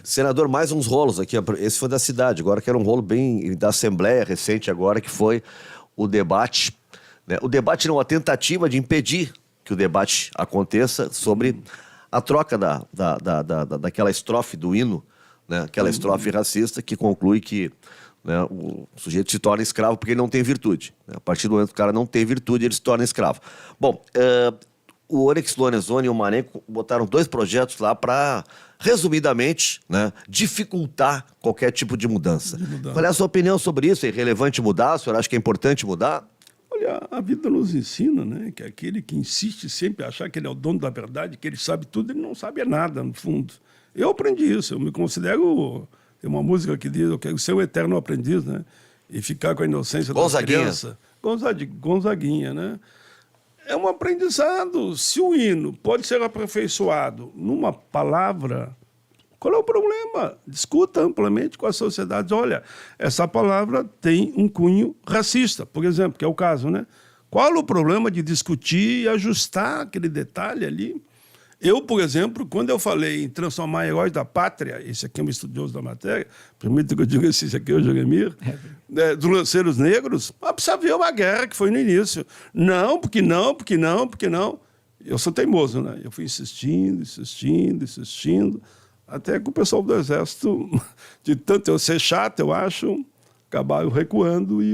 Senador, mais uns rolos aqui. Esse foi da cidade, agora que era um rolo bem da Assembleia recente agora, que foi o debate. Né? O debate não, a tentativa de impedir que o debate aconteça sobre a troca daquela estrofe do hino, né? Aquela estrofe racista que conclui que, né, o sujeito se torna escravo porque ele não tem virtude. Né? A partir do momento que o cara não tem virtude, ele se torna escravo. Bom, o Onyx Lorenzoni e o Marenco botaram 2 projetos lá para, resumidamente, né, dificultar qualquer tipo de mudança. Qual é a sua opinião sobre isso? É irrelevante mudar? O senhor acha que é importante mudar?
Olha, a vida nos ensina, né, que aquele que insiste sempre a achar que ele é o dono da verdade, que ele sabe tudo, ele não sabe nada, no fundo. Eu aprendi isso, eu me considero... Tem uma música que diz, eu quero ser o eterno aprendiz, né? E ficar com a inocência da criança. Gonzaguinha, né? É um aprendizado. Se o hino pode ser aperfeiçoado numa palavra, qual é o problema? Discuta amplamente com a sociedade. Olha, essa palavra tem um cunho racista, por exemplo, que é o caso, né? Qual o problema de discutir e ajustar aquele detalhe ali? Eu, por exemplo, quando eu falei em transformar heróis da pátria, esse aqui é um estudioso da matéria, permita que eu diga esse aqui é o Jeremir, dos lanceiros negros, precisa ver uma guerra que foi no início. Não, porque não. Eu sou teimoso, né? Eu fui insistindo, até que o pessoal do Exército, de tanto eu ser chato, eu acho, acabaram recuando e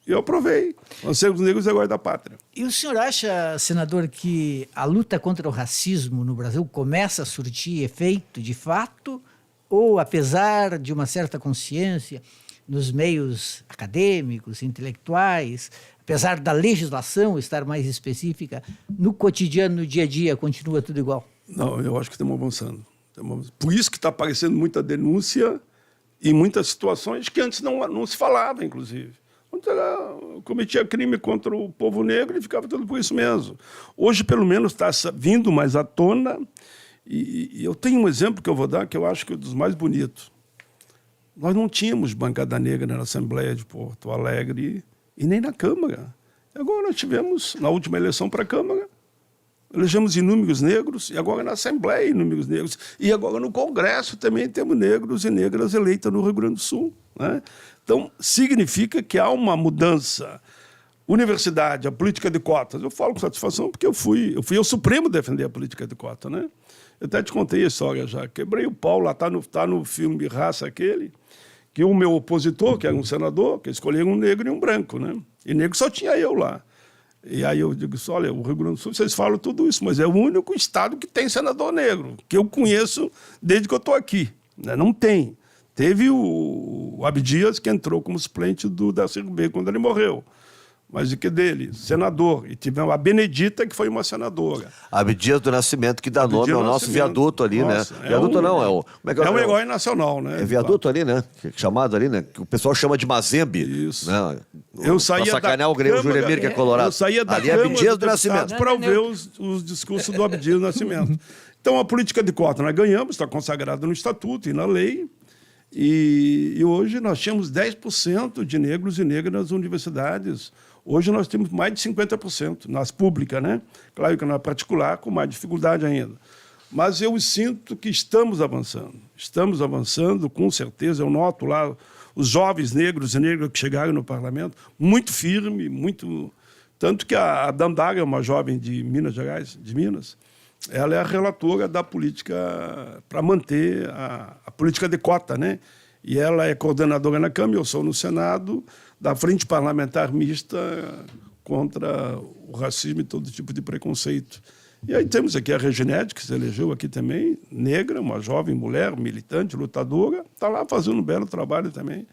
eu aprovei. Lanceiros negros e heróis da pátria.
E o senhor acha, senador, que a luta contra o racismo no Brasil começa a surtir efeito de fato? Ou, apesar de uma certa consciência nos meios acadêmicos, intelectuais, apesar da legislação estar mais específica, no cotidiano, no dia a dia, continua tudo igual?
Não, eu acho que estamos avançando. Por isso que está aparecendo muita denúncia e muitas situações que antes não se falava, inclusive. Quando cometia crime contra o povo negro, e ficava tudo por isso mesmo. Hoje, pelo menos, está vindo mais à tona. E eu tenho um exemplo que eu vou dar, que eu acho que é um dos mais bonitos. Nós não tínhamos bancada negra na Assembleia de Porto Alegre e nem na Câmara. E agora nós tivemos, na última eleição para a Câmara, elegemos inúmeros negros, e agora na Assembleia inúmeros negros. E agora no Congresso também temos negros e negras eleitas no Rio Grande do Sul, né? Então, significa que há uma mudança. Universidade, a política de cotas. Eu falo com satisfação porque eu fui ao Supremo defender a política de cota, né? Eu até te contei a história já. Quebrei o pau lá, tá no filme Raça aquele, que o meu opositor, que era um senador, que escolheu um negro e um branco, né? E negro só tinha eu lá. E aí eu digo, olha, o Rio Grande do Sul, vocês falam tudo isso, mas é o único estado que tem senador negro, que eu conheço desde que eu estou aqui, né? Não tem. Teve o Abdias, que entrou como suplente do Darcy Ribeiro quando ele morreu. Mas o que dele? Senador. E tivemos a Benedita, que foi uma senadora.
Abdias do Nascimento, que dá nome ao nosso viaduto ali,
Nossa,
né? Viaduto não, é o... Como
é um herói nacional, né?
É viaduto ali, né? Chamado ali, né? Que o pessoal chama de Mazembe.
Isso.
Né?
Eu saía
pra sacanear o
Câmara,
Juremir, que é colorado.
Eu saía da
ali é
Câmara
Abdias do
dos
Nascimento.
Deputados para ver os discursos do Abdias do Nascimento. Então, a política de cota nós ganhamos, está consagrada no Estatuto e na lei. E hoje nós tínhamos 10% de negros e negras nas universidades. Hoje nós temos mais de 50% nas públicas, né? Claro que na particular, com mais dificuldade ainda. Mas eu sinto que estamos avançando, com certeza. Eu noto lá os jovens negros e negras que chegaram no parlamento, muito firme, muito... Tanto que a Dandaga, uma jovem de Minas Gerais, de Minas, ela é a relatora da política para manter a política de cota, né? E ela é coordenadora na Câmara, eu sou no Senado, da Frente Parlamentar Mista contra o racismo e todo tipo de preconceito. E aí temos aqui a Reginete, que se elegeu aqui também, negra, uma jovem mulher, militante, lutadora, está lá fazendo um belo trabalho também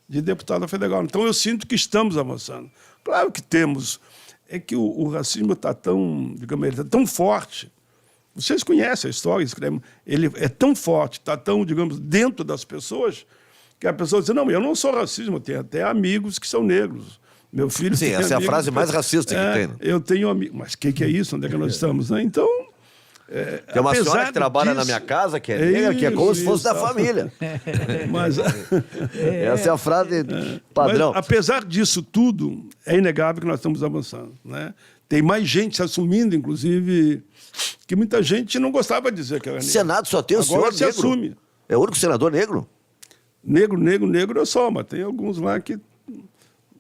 de deputada federal. Então eu sinto que estamos avançando. Claro que temos, é que o racismo está tão, digamos, ele está tão forte. Vocês conhecem a história, ele é tão forte, está tão, digamos, dentro das pessoas, que a pessoa diz, não, eu não sou racista, eu tenho até amigos que são negros. Meu filho
Sim, essa é a frase mais racista que tem. Né?
Eu tenho amigos. Mas o que é isso? Onde é que nós estamos? Né? Então...
Tem uma senhora que trabalha na minha casa, que é negra, que é como se fosse da família.
Mas,
essa é a frase padrão.
Mas, apesar disso tudo, é inegável que nós estamos avançando. Né? Tem mais gente se assumindo, inclusive, que muita gente não gostava de dizer que era negro.
Senado só tem o senhor
negro. Agora se assume.
É o único senador negro?
Negro eu sou, mas tem alguns lá que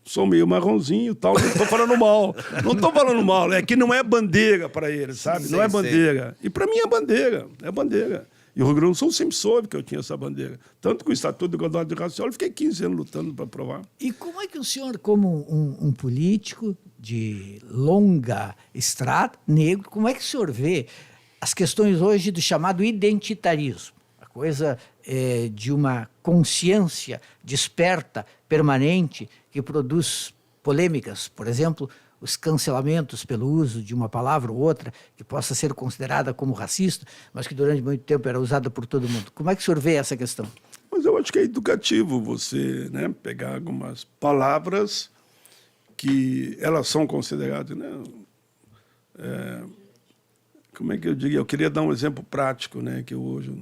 sou meio marronzinho e tal. Não estou falando mal. Não estou falando mal. É que não é bandeira para eles, sabe? Não é bandeira. E para mim é bandeira. É bandeira. E o Rio Grande do Sul sempre soube que eu tinha essa bandeira. Tanto que o Estatuto de Igualdade Racial, eu fiquei 15 anos lutando para aprovar.
E como é que o senhor, como um político de longa estrada, negro, como é que o senhor vê as questões hoje do chamado identitarismo? A coisa de uma consciência desperta, permanente, que produz polêmicas, por exemplo, os cancelamentos pelo uso de uma palavra ou outra que possa ser considerada como racista, mas que durante muito tempo era usada por todo mundo. Como é que o senhor vê essa questão?
Mas eu acho que é educativo você, né, pegar algumas palavras que elas são consideradas, né? Como é que eu diria? Eu queria dar um exemplo prático, né, que eu hoje...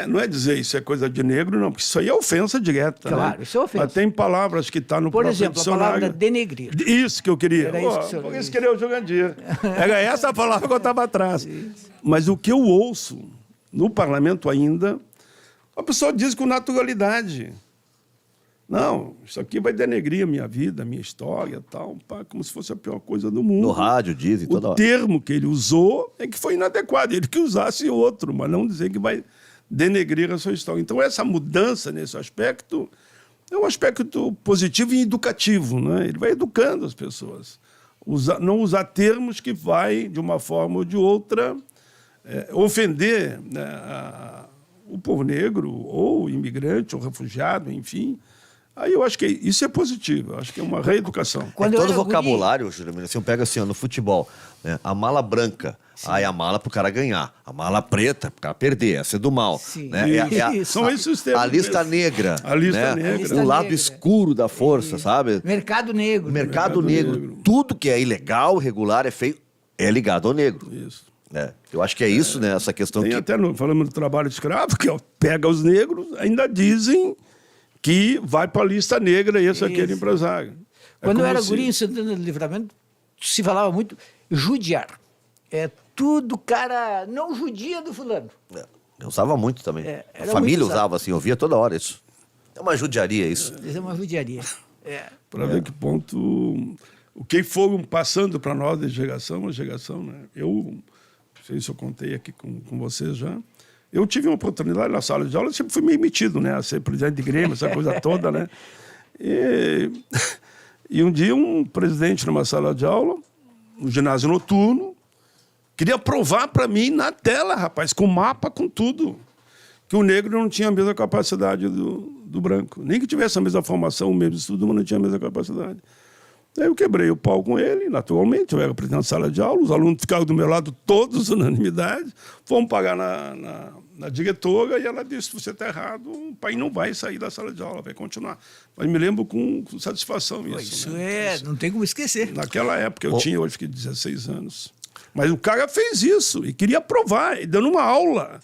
Não é dizer isso é coisa de negro, não, porque isso aí é ofensa direta.
Claro,
né?
isso é ofensa.
Mas tem palavras que estão no
Por
próprio
exemplo, a palavra denegrir.
Isso que eu queria.
Era isso que o senhor
por isso queria o Jurandir. Era essa a palavra que eu estava atrás. Isso. Mas o que eu ouço no parlamento ainda, a pessoa diz com naturalidade. Não, isso aqui vai denegrir a minha vida, a minha história, tal, pá, como se fosse a pior coisa do mundo.
No rádio dizem toda hora.
O termo que ele usou é que foi inadequado. Ele que usasse outro, mas não dizer que vai denegrir a sua história. Então, essa mudança nesse aspecto é um aspecto positivo e educativo. Né? Ele vai educando as pessoas. Não usar termos que vai, de uma forma ou de outra, ofender, né, o povo negro, ou imigrante, ou refugiado, enfim. Aí eu acho que isso é positivo, eu acho que é uma reeducação.
Todo vocabulário, Júlio, assim, pega assim, ó, no futebol, né, a mala branca, aí a mala pro cara ganhar, a mala preta pro cara perder, essa é do mal. Né?
São esses os termos.
A lista negra.
A lista
né?
negra.
O lado escuro da força, sabe?
Mercado negro.
Mercado negro. Tudo que é ilegal, irregular, é feio, é ligado ao negro.
Isso.
Eu acho que é isso, né? Essa questão
tem
que...
até, falando do trabalho escravo, que pega os negros, ainda dizem que vai para a lista negra esse aquele empresário.
Quando eu era guri em Santana do Livramento, se falava muito judiar. É tudo cara não judia do fulano.
Eu usava muito também. A família usava assim, eu via toda hora isso. É uma judiaria isso.
Isso é uma judiaria.
Para ver que ponto... O que foram passando para nós de geração a geração, né? Eu, não sei se eu contei aqui com vocês já, eu tive uma oportunidade na sala de aula, eu sempre fui meio metido, né? A ser presidente de Grêmio, essa coisa toda, né? E um dia um presidente numa sala de aula, no ginásio noturno, queria provar para mim na tela, rapaz, com mapa, com tudo, que o negro não tinha a mesma capacidade do do branco. Nem que tivesse a mesma formação, o mesmo estudo, mas não tinha a mesma capacidade. Aí eu quebrei o pau com ele, naturalmente, eu era presidente da sala de aula, os alunos ficaram do meu lado todos, unanimidade, fomos pagar na diretora e ela disse, você está errado, o pai não vai sair da sala de aula, vai continuar. Mas me lembro com satisfação isso.
Isso
né?
não tem como esquecer.
Naquela época, eu tinha, hoje, 16 anos. Mas o cara fez isso e queria provar, e dando uma aula.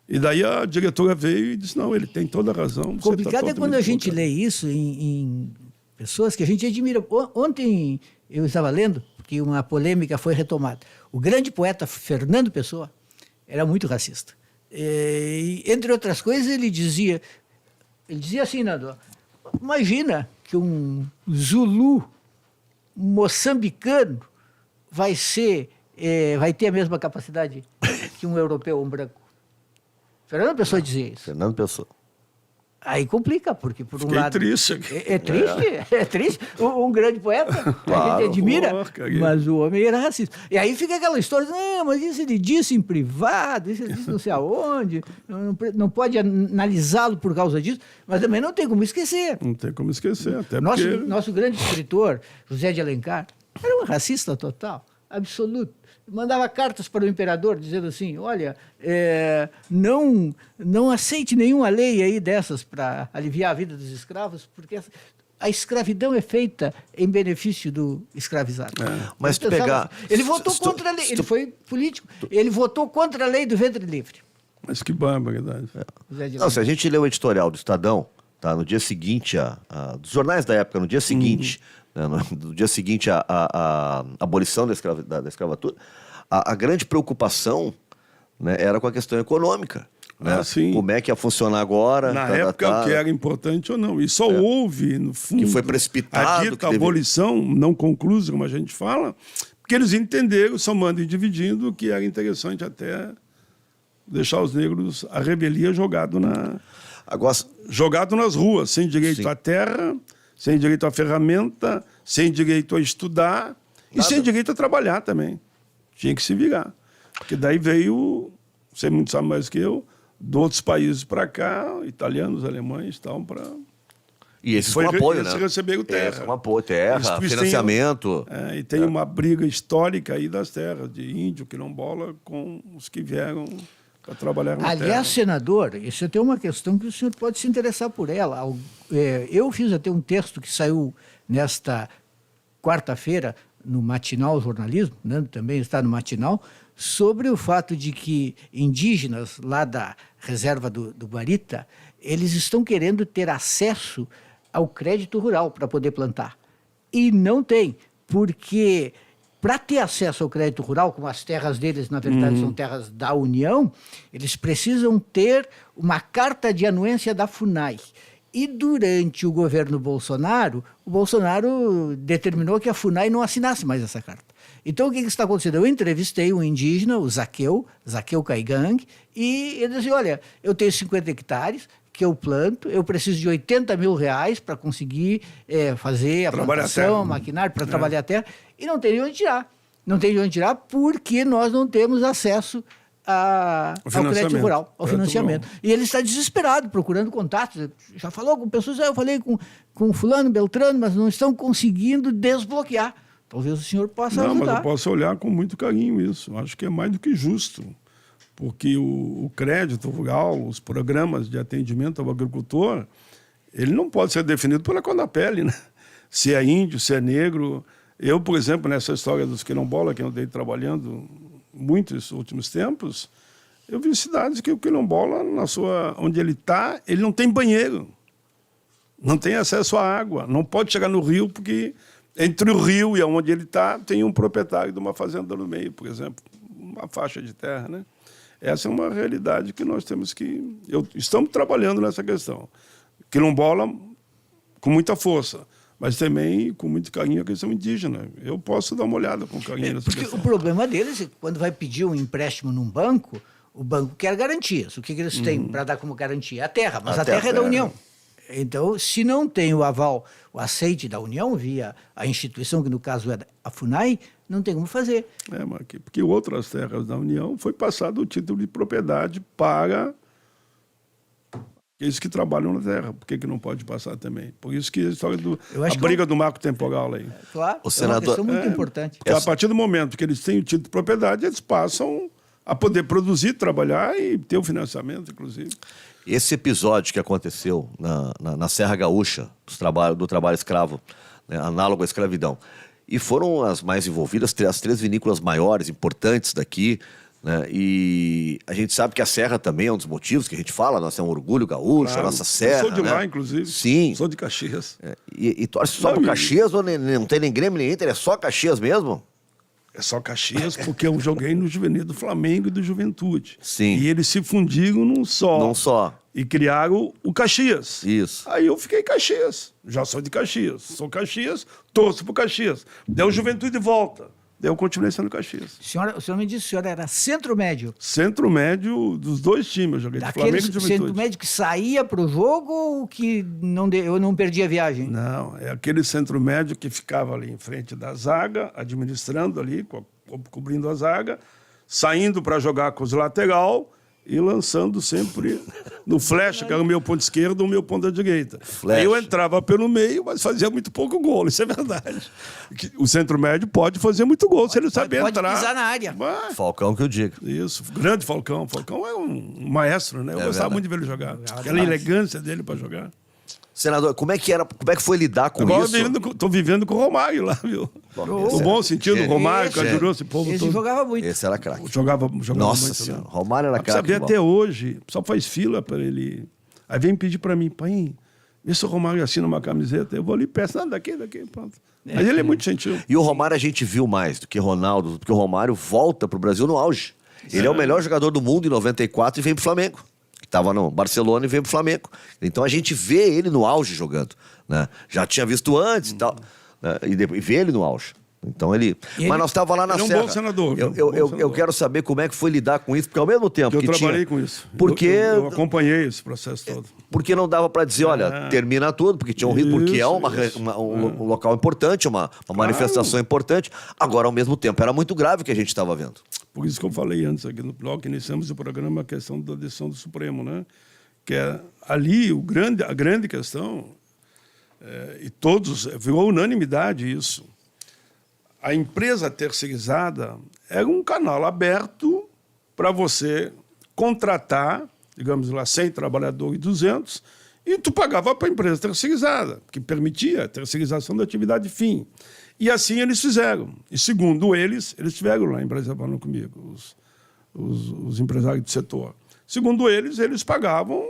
E daí a diretora veio e disse, não, ele tem toda a razão.
O complicado é quando a gente lê isso em pessoas que a gente admira. Ontem eu estava lendo que uma polêmica foi retomada. O grande poeta Fernando Pessoa era muito racista. E, entre outras coisas, ele dizia assim, Nando, imagina que um Zulu moçambicano vai ter a mesma capacidade que um europeu ou um branco. Fernando Pessoa dizia isso.
Fernando Pessoa.
Aí complica, porque por
Fiquei
um lado...
triste aqui.
É triste, é triste. Um grande poeta,
Claro.
a gente admira,
Porca,
mas o homem era racista. E aí fica aquela história, não, mas isso ele disse em privado, isso ele disse não sei aonde, não pode analisá-lo por causa disso, mas também não tem como esquecer.
Não tem como esquecer, até porque...
Nosso grande escritor, José de Alencar, era um racista total, absoluto. Mandava cartas para o imperador dizendo assim, olha, não aceite nenhuma lei aí dessas para aliviar a vida dos escravos, porque a escravidão é feita em benefício do escravizado.
Mas tu pegar...
Ele votou contra a lei, ele foi político, ele votou contra a lei do ventre livre.
Mas que barbaridade.
Não,
se a gente lê o editorial do Estadão, tá, no dia seguinte, dos jornais da época, no dia seguinte, né, no dia seguinte à abolição da escravatura, a grande preocupação, né, era com a questão econômica. Né? Como é que ia funcionar agora?
Na época, o que era importante ou não. E só houve, no fundo...
Que foi precipitado.
A dita abolição não conclusa, como a gente fala, porque eles entenderam, somando e dividindo, que era interessante até deixar os negros a revelia jogado nas ruas, sem direito à terra, sem direito à ferramenta, sem direito a estudar e sem direito a trabalhar também. Tinha que se virar. Porque daí veio, você muito sabe mais que eu, de outros países para cá, italianos, alemães e tal, para...
E esses com apoio, né?
Receberam terra.
Esses com apoio, terra, financiamento.
E tem uma briga histórica aí das terras, de índio, quilombola, com os que vieram para trabalhar na terra.
Aliás, senador, isso é até uma questão que o senhor pode se interessar por ela. Eu fiz até um texto que saiu nesta quarta-feira, no Matinal Jornalismo, né, também está no Matinal, sobre o fato de que indígenas lá da reserva do Guarita, eles estão querendo ter acesso ao crédito rural para poder plantar. E não tem, porque para ter acesso ao crédito rural, como as terras deles, na verdade, são terras da União, eles precisam ter uma carta de anuência da FUNAI. E durante o governo Bolsonaro, o Bolsonaro determinou que a FUNAI não assinasse mais essa carta. Então, o que está acontecendo? Eu entrevistei um indígena, o Zaqueu Caigang, e ele disse, olha, eu tenho 50 hectares que eu planto, eu preciso de R$80 mil para conseguir fazer a plantação, maquinário, para trabalhar a terra, e não tem de onde tirar. Não tem de onde tirar porque nós não temos acesso ao crédito rural, ao financiamento. E ele está desesperado, procurando contatos. Já falou com pessoas, eu falei com fulano, beltrano, mas não estão conseguindo desbloquear. Talvez o senhor possa ajudar.
Não, mas eu posso olhar com muito carinho isso. Acho que é mais do que justo. Porque o crédito rural, os programas de atendimento ao agricultor, ele não pode ser definido pela cor da pele, né? Se é índio, se é negro. Eu, por exemplo, nessa história dos quilombola, que eu andei trabalhando muito nesses últimos tempos, eu vi cidades que o quilombola, onde ele está, ele não tem banheiro, não tem acesso à água, não pode chegar no rio, porque entre o rio e onde ele está, tem um proprietário de uma fazenda no meio, por exemplo, uma faixa de terra, né? Essa é uma realidade que nós temos que... Estamos trabalhando nessa questão. Quilombola com muita força, mas também com muito carinho a questão indígena. Eu posso dar uma olhada com carinho nessa questão.
O problema deles é que quando vai pedir um empréstimo num banco, o banco quer garantias. O que eles têm para dar como garantia? A terra, mas a terra é da União. Então, se não tem o aval, o aceite da União via a instituição, que no caso é a FUNAI, não tem como fazer.
Porque outras terras da União foi passado o título de propriedade para Que é isso que trabalham na terra. Por que não pode passar também? Por isso que a história a
que
briga do marco temporal aí.
Claro,
O senador-
é uma questão muito importante.
Porque a partir do momento que eles têm o título de propriedade, eles passam a poder produzir, trabalhar e ter o financiamento, inclusive.
Esse episódio que aconteceu na Serra Gaúcha, do trabalho escravo, né, análogo à escravidão, e foram as mais envolvidas, as 3 vinícolas maiores, importantes daqui, né, e a gente sabe que a Serra também é um dos motivos que a gente fala, nossa, é um orgulho gaúcho, a nossa Serra.
Eu sou de
né?
lá, inclusive.
Sim.
Sou de Caxias.
E torce só pro Caxias ou não tem nem Grêmio nem Inter, é só Caxias mesmo?
É só Caxias, porque eu joguei no juvenil do Flamengo e do Juventude.
Sim.
E eles se fundiram num só.
Não só.
E criaram o Caxias.
Isso.
Aí eu fiquei Caxias. Já sou de Caxias. Sou Caxias, torço pro Caxias. Deu o Juventude de volta. Daí eu continuei sendo Caxias.
O senhor me disse que o senhor era centro-médio.
Centro-médio dos 2 times. Eu joguei de Flamengo e de Juventude.
Centro-médio que saía para o jogo ou que eu não perdia a viagem?
Não, é aquele centro-médio que ficava ali em frente da zaga, administrando ali, cobrindo a zaga, saindo para jogar com os lateral e lançando sempre no flecha, que era o meu ponto esquerdo ou o meu ponto da direita.
Flecha.
Aí eu entrava pelo meio, mas fazia muito pouco gol, isso é verdade. O centro-médio pode fazer muito gol se ele saber
pode
entrar.
pisar na área.
Mas,
Falcão que eu digo.
isso, grande Falcão. Falcão é um maestro, né? Eu gostava
verdade.
muito de ver ele jogar. Aquela elegância dele para jogar.
Senador, como é que foi lidar com
Agora
isso?
tô vivendo com o Romário lá, viu? No bom sentido, o Romário, que ajudou esse povo
Esse
todo.
jogava muito.
Esse era craque.
Jogava
Nossa
muito,
Senhora,
né?
Romário era
Mas
craque.
sabia
de
até
bola.
hoje, só faz fila para ele. Aí vem pedir para mim, pai, vê se o Romário assina uma camiseta. Eu vou ali e peço, daqui, pronto. Mas ele é muito gentil.
E o Romário a gente viu mais do que Ronaldo, porque o Romário volta pro Brasil no auge. Ele é o melhor jogador do mundo em 94 e vem pro Flamengo. Estava no Barcelona e veio pro Flamengo. Então a gente vê ele no auge jogando, né? Já tinha visto antes e tal, né? E vê ele no auge. Então mas nós estávamos lá na
ele é um
Serra.
bom senador, viu?
Eu quero saber como é que foi lidar com isso, porque ao mesmo tempo
Eu
que
trabalhei
tinha...
com isso.
Porque...
Eu acompanhei esse processo todo.
Porque não dava para dizer, olha, termina tudo, porque tinha um ritmo, porque é um local importante, uma manifestação importante. Agora, ao mesmo tempo, era muito grave o que a gente estava vendo.
Por isso que eu falei antes aqui no bloco, iniciamos o programa, a questão da decisão do Supremo, né? Que é ali a grande questão, e todos, virou unanimidade isso. A empresa terceirizada era um canal aberto para você contratar, digamos lá, 100 trabalhadores e 200, e tu pagava para a empresa terceirizada, que permitia a terceirização da atividade fim. E assim eles fizeram. E segundo eles estiveram lá em Brasília falando comigo, os empresários do setor. Segundo eles pagavam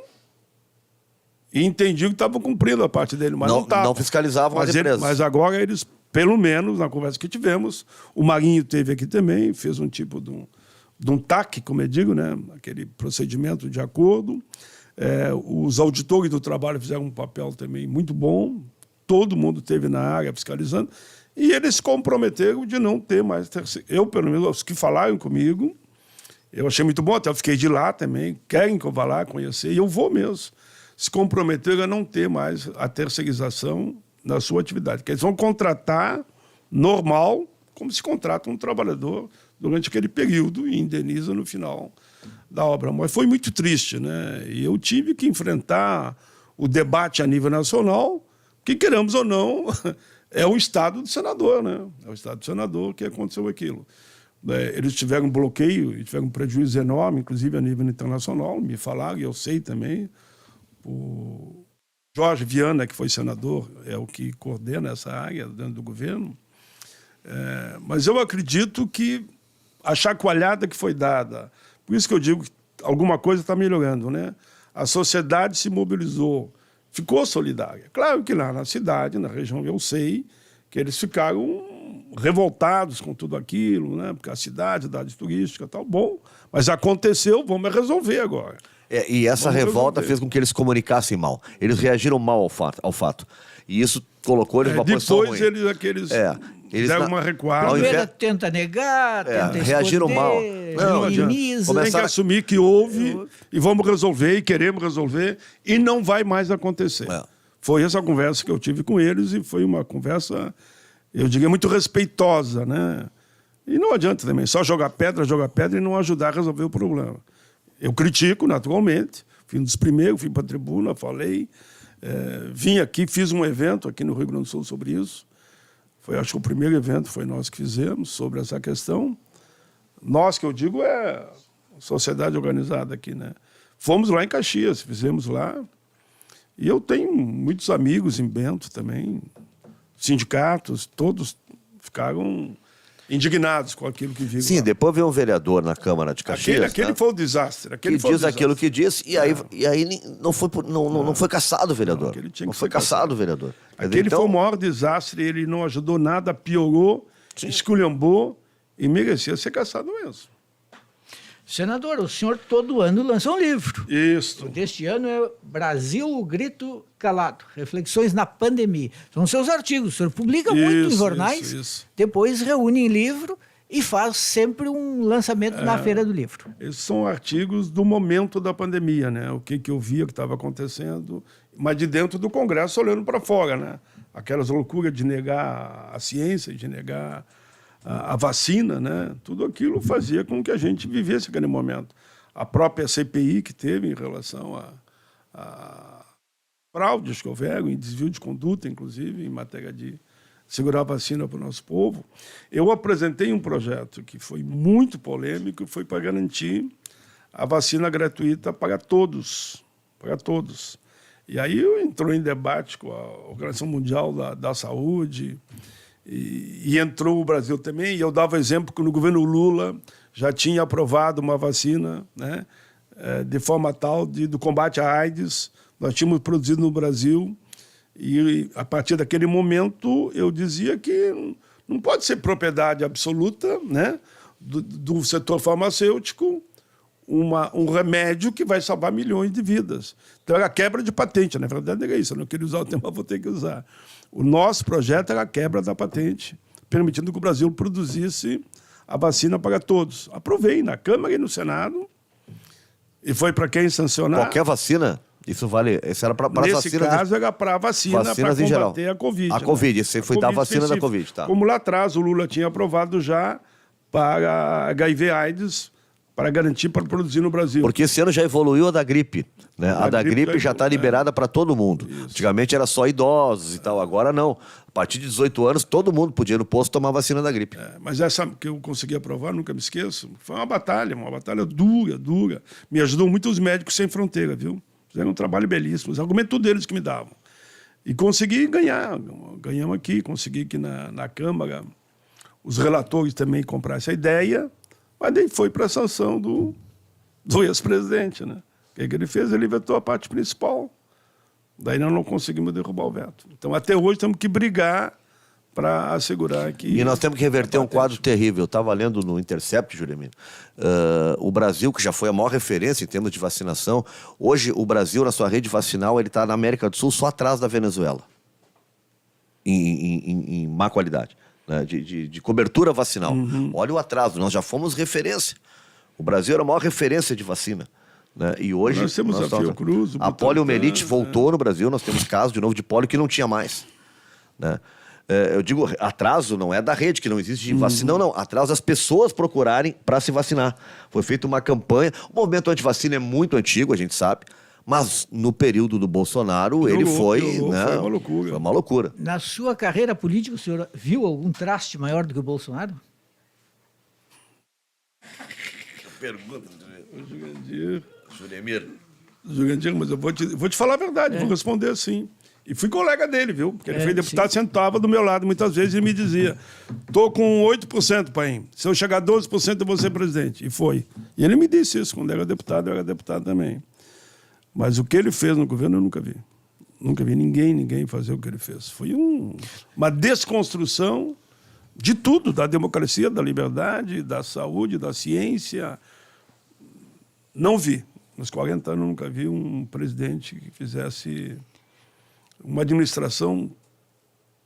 e entendiam que estavam cumprindo a parte dele, mas não estavam.
Não fiscalizavam as empresas.
Mas agora eles, pelo menos na conversa que tivemos, o Marinho teve aqui também, fez um tipo de um TAC, como eu digo, né? Aquele procedimento de acordo. Os auditores do trabalho fizeram um papel também muito bom, todo mundo esteve na área fiscalizando, e eles se comprometeram de não ter mais terceiro. Eu, pelo menos, os que falaram comigo, eu achei muito bom, até eu fiquei de lá também, querem que eu vá lá conhecer, e eu vou mesmo. Se comprometeram a não ter mais a terceirização na sua atividade, que eles vão contratar normal, como se contrata um trabalhador durante aquele período e indeniza no final da obra. Mas foi muito triste, né? E eu tive que enfrentar o debate a nível nacional, que, queremos ou não, é o estado do senador, né? É o estado do senador que aconteceu aquilo. Eles tiveram um bloqueio e tiveram um prejuízo enorme, inclusive a nível internacional, me falaram, e eu sei também. O Jorge Viana, que foi senador, é o que coordena essa área dentro do governo. Mas eu acredito que a chacoalhada que foi dada, por isso que eu digo que alguma coisa está melhorando, né? A sociedade se mobilizou, ficou solidária. Claro que lá na cidade, na região, eu sei que eles ficaram revoltados com tudo aquilo, né? Porque a cidade turística e tal, bom, mas aconteceu, vamos resolver agora.
E essa revolta fez com que eles se comunicassem mal. Eles reagiram mal ao fato. E isso colocou eles numa posição ruim.
Depois eles deram uma recuada.
Primeiro tenta negar, tenta esconder,
reagiram mal.
Não adianta. Tem que assumir que houve e vamos resolver e queremos resolver e não vai mais acontecer. Foi essa conversa que eu tive com eles e foi uma conversa, eu diria, muito respeitosa, né? E não adianta também só jogar pedra e não ajudar a resolver o problema. Eu critico, naturalmente, Fui um dos primeiros, fui para a tribuna, falei. Vim aqui, fiz um evento aqui no Rio Grande do Sul sobre isso. Foi, acho que o primeiro evento foi nós que fizemos sobre essa questão. Nós, que eu digo, é a sociedade organizada aqui, né? Fomos lá em Caxias, fizemos lá. E eu tenho muitos amigos em Bento também, sindicatos, todos ficaram indignados com aquilo que viram.
Sim,
lá.
Depois veio um vereador na Câmara de Caxias.
Aquele foi o desastre.
Que diz aquilo que diz, e aí não foi cassado o vereador. Não foi cassado o vereador.
Aquele foi o maior desastre, ele não ajudou nada, piorou, esculhambou e merecia ser cassado mesmo.
Senador, o senhor todo ano lança um livro.
Isso.
Deste ano é Brasil, o Grito Calado, Reflexões na Pandemia. São seus artigos, o senhor publica muito em jornais,
isso.
Depois reúne em livro e faz sempre um lançamento na Feira do Livro.
Esses são artigos do momento da pandemia, né? O que eu via que estava acontecendo, mas de dentro do Congresso olhando para fora, né? Aquelas loucuras de negar a ciência, de negar a vacina, né? Tudo aquilo fazia com que a gente vivesse aquele momento. A própria CPI que teve em relação a fraudes que houveram, em desvio de conduta, inclusive, em matéria de segurar a vacina para o nosso povo. Eu apresentei um projeto que foi muito polêmico, foi para garantir a vacina gratuita para todos. Para todos. E aí entrou em debate com a Organização Mundial da Saúde, e entrou o Brasil também, e eu dava exemplo que no governo Lula já tinha aprovado uma vacina, né, de forma tal do combate à AIDS, nós tínhamos produzido no Brasil, e a partir daquele momento eu dizia que não pode ser propriedade absoluta, né, do setor farmacêutico um remédio que vai salvar milhões de vidas. Então era quebra de patente, na verdade era isso, eu não queria usar o termo, mas vou ter que usar. O nosso projeto era a quebra da patente, permitindo que o Brasil produzisse a vacina para todos. Aprovei na Câmara e no Senado, e foi para quem sancionar.
Qualquer vacina? Isso era para vacinas...
Nesse caso, era para a vacina para combater a Covid.
A Covid,
né?
você foi dar a vacina da Covid, tá.
Como lá atrás o Lula tinha aprovado já para HIV/AIDS, para garantir, para produzir no Brasil.
Porque esse ano já evoluiu a da gripe, né? A da gripe já está liberada para todo mundo. Isso. Antigamente era só idosos e tal, agora não. A partir de 18 anos, todo mundo podia ir no posto tomar vacina da gripe.
Mas essa que eu consegui aprovar, nunca me esqueço, foi uma batalha dura. Me ajudou muito os Médicos Sem Fronteira, viu? Fizeram um trabalho belíssimo, os argumentos deles que me davam. E consegui ganhar. Ganhamos aqui, consegui que na Câmara os relatores também comprassem a ideia, mas daí foi para a sanção do ex-presidente, né? O que ele fez? Ele vetou a parte principal. Daí nós não conseguimos derrubar o veto. Então, até hoje, temos que brigar para assegurar que...
E nós temos que reverter um quadro terrível. Eu estava lendo no Intercept, Juremino, o Brasil, que já foi a maior referência em termos de vacinação, hoje o Brasil, na sua rede vacinal, ele está na América do Sul só atrás da Venezuela, em má qualidade, né? de cobertura vacinal. Olha o atraso, nós já fomos referência. O Brasil era a maior referência de vacina. Né? E hoje
nós temos a Fiocruz,
a poliomielite voltou no Brasil, nós temos casos de novo de polio que não tinha mais. Né? Eu digo, atraso não é da rede, que não existe vacina, não. Atraso das pessoas procurarem para se vacinar. Foi feita uma campanha. O movimento antivacina é muito antigo, a gente sabe, mas no período do Bolsonaro ele foi... né?
Foi uma loucura.
Foi uma loucura.
Na sua carreira política, o senhor viu algum traste maior do que o Bolsonaro?
Pergunta,
Jurandir, mas eu vou te falar a verdade, vou responder sim. E fui colega dele, viu? Porque ele foi deputado, sentava do meu lado muitas vezes e me dizia: tô com 8%, pai. Se eu chegar a 12%, eu vou ser presidente. E foi. E ele me disse isso. Quando eu era deputado também. Mas o que ele fez no governo eu nunca vi. Nunca vi ninguém fazer o que ele fez. Foi uma desconstrução de tudo, da democracia, da liberdade, da saúde, da ciência. Não vi. Nos 40 anos, nunca vi um presidente que fizesse uma administração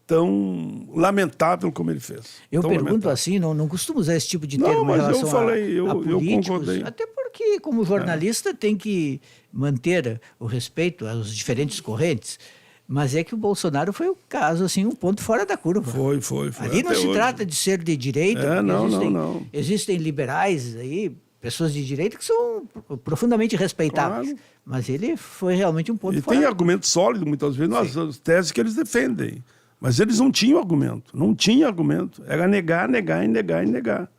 tão lamentável como ele fez.
Eu pergunto
lamentável.
Assim, não costumo usar esse tipo de termo em relação a políticos, eu concordei. Até porque, como jornalista, tem que manter o respeito aos diferentes correntes. Mas é que o Bolsonaro foi um caso, assim, um ponto fora da curva.
Foi.
Ali não se trata de ser de direita.
Não.
Existem liberais aí, pessoas de direita que são profundamente respeitáveis.
Claro.
Mas ele foi realmente um ponto
E
fora.
tem argumento sólido, muitas vezes, nas teses que eles defendem. Mas eles não tinham argumento. Não tinha argumento. Era negar, negar e negar e negar.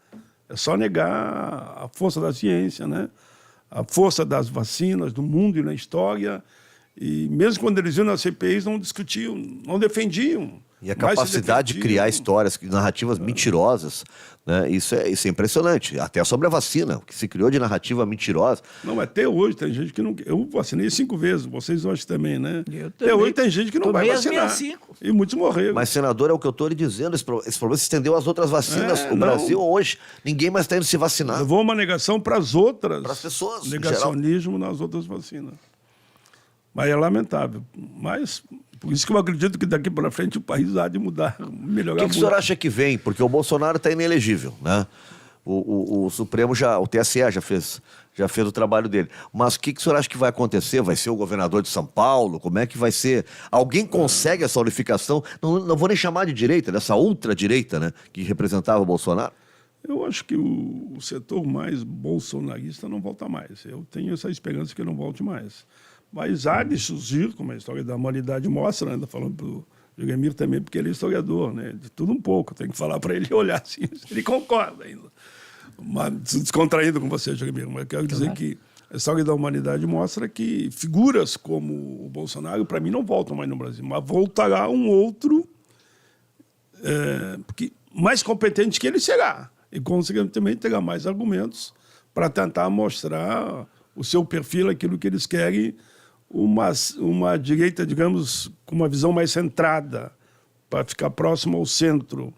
É só negar a força da ciência, né? A força das vacinas no mundo e na história. E mesmo quando eles iam nas CPIs, não discutiam, não defendiam.
E a capacidade de criar histórias, narrativas mentirosas, né? Isso é impressionante. Até sobre a vacina, o que se criou de narrativa mentirosa.
Não, até hoje tem gente que não... Eu vacinei 5 vezes, vocês hoje também, né?
Eu
Até
também.
hoje tem gente que não vai
Tomei as
vacinar.
65.
E muitos morreram.
Mas, senador, é o que eu estou lhe dizendo, esse problema se estendeu às outras vacinas. O
não.
Brasil hoje, ninguém mais está indo se vacinar.
Levou uma negação para as outras.
Para as pessoas, em
Negacionismo nas outras vacinas. Mas é lamentável. Mas, por isso que eu acredito que daqui para frente o país há de mudar, melhorar
O que o senhor acha que vem? Porque o Bolsonaro está inelegível, né? O Supremo o TSE já fez o trabalho dele. Mas o que o senhor acha que vai acontecer? Vai ser o governador de São Paulo? Como é que vai ser? Alguém consegue essa unificação? Não vou nem chamar de direita, dessa ultradireita, né? Que representava o Bolsonaro?
Eu acho que o setor mais bolsonarista não volta mais. Eu tenho essa esperança que não volte mais. Mas há de surgir, como a história da humanidade mostra, né? Estou falando para o Jugemir também, porque ele é historiador, né? De tudo um pouco. Tem que falar para ele olhar assim, se ele concorda ainda. Mas, descontraído com você, Jugemir, mas eu quero dizer que a história da humanidade mostra que figuras como o Bolsonaro, para mim, não voltam mais no Brasil, mas voltará um outro porque mais competente que ele será. E, consequentemente, terá mais argumentos para tentar mostrar o seu perfil, aquilo que eles querem, uma direita, digamos, com uma visão mais centrada, para ficar próximo ao centro.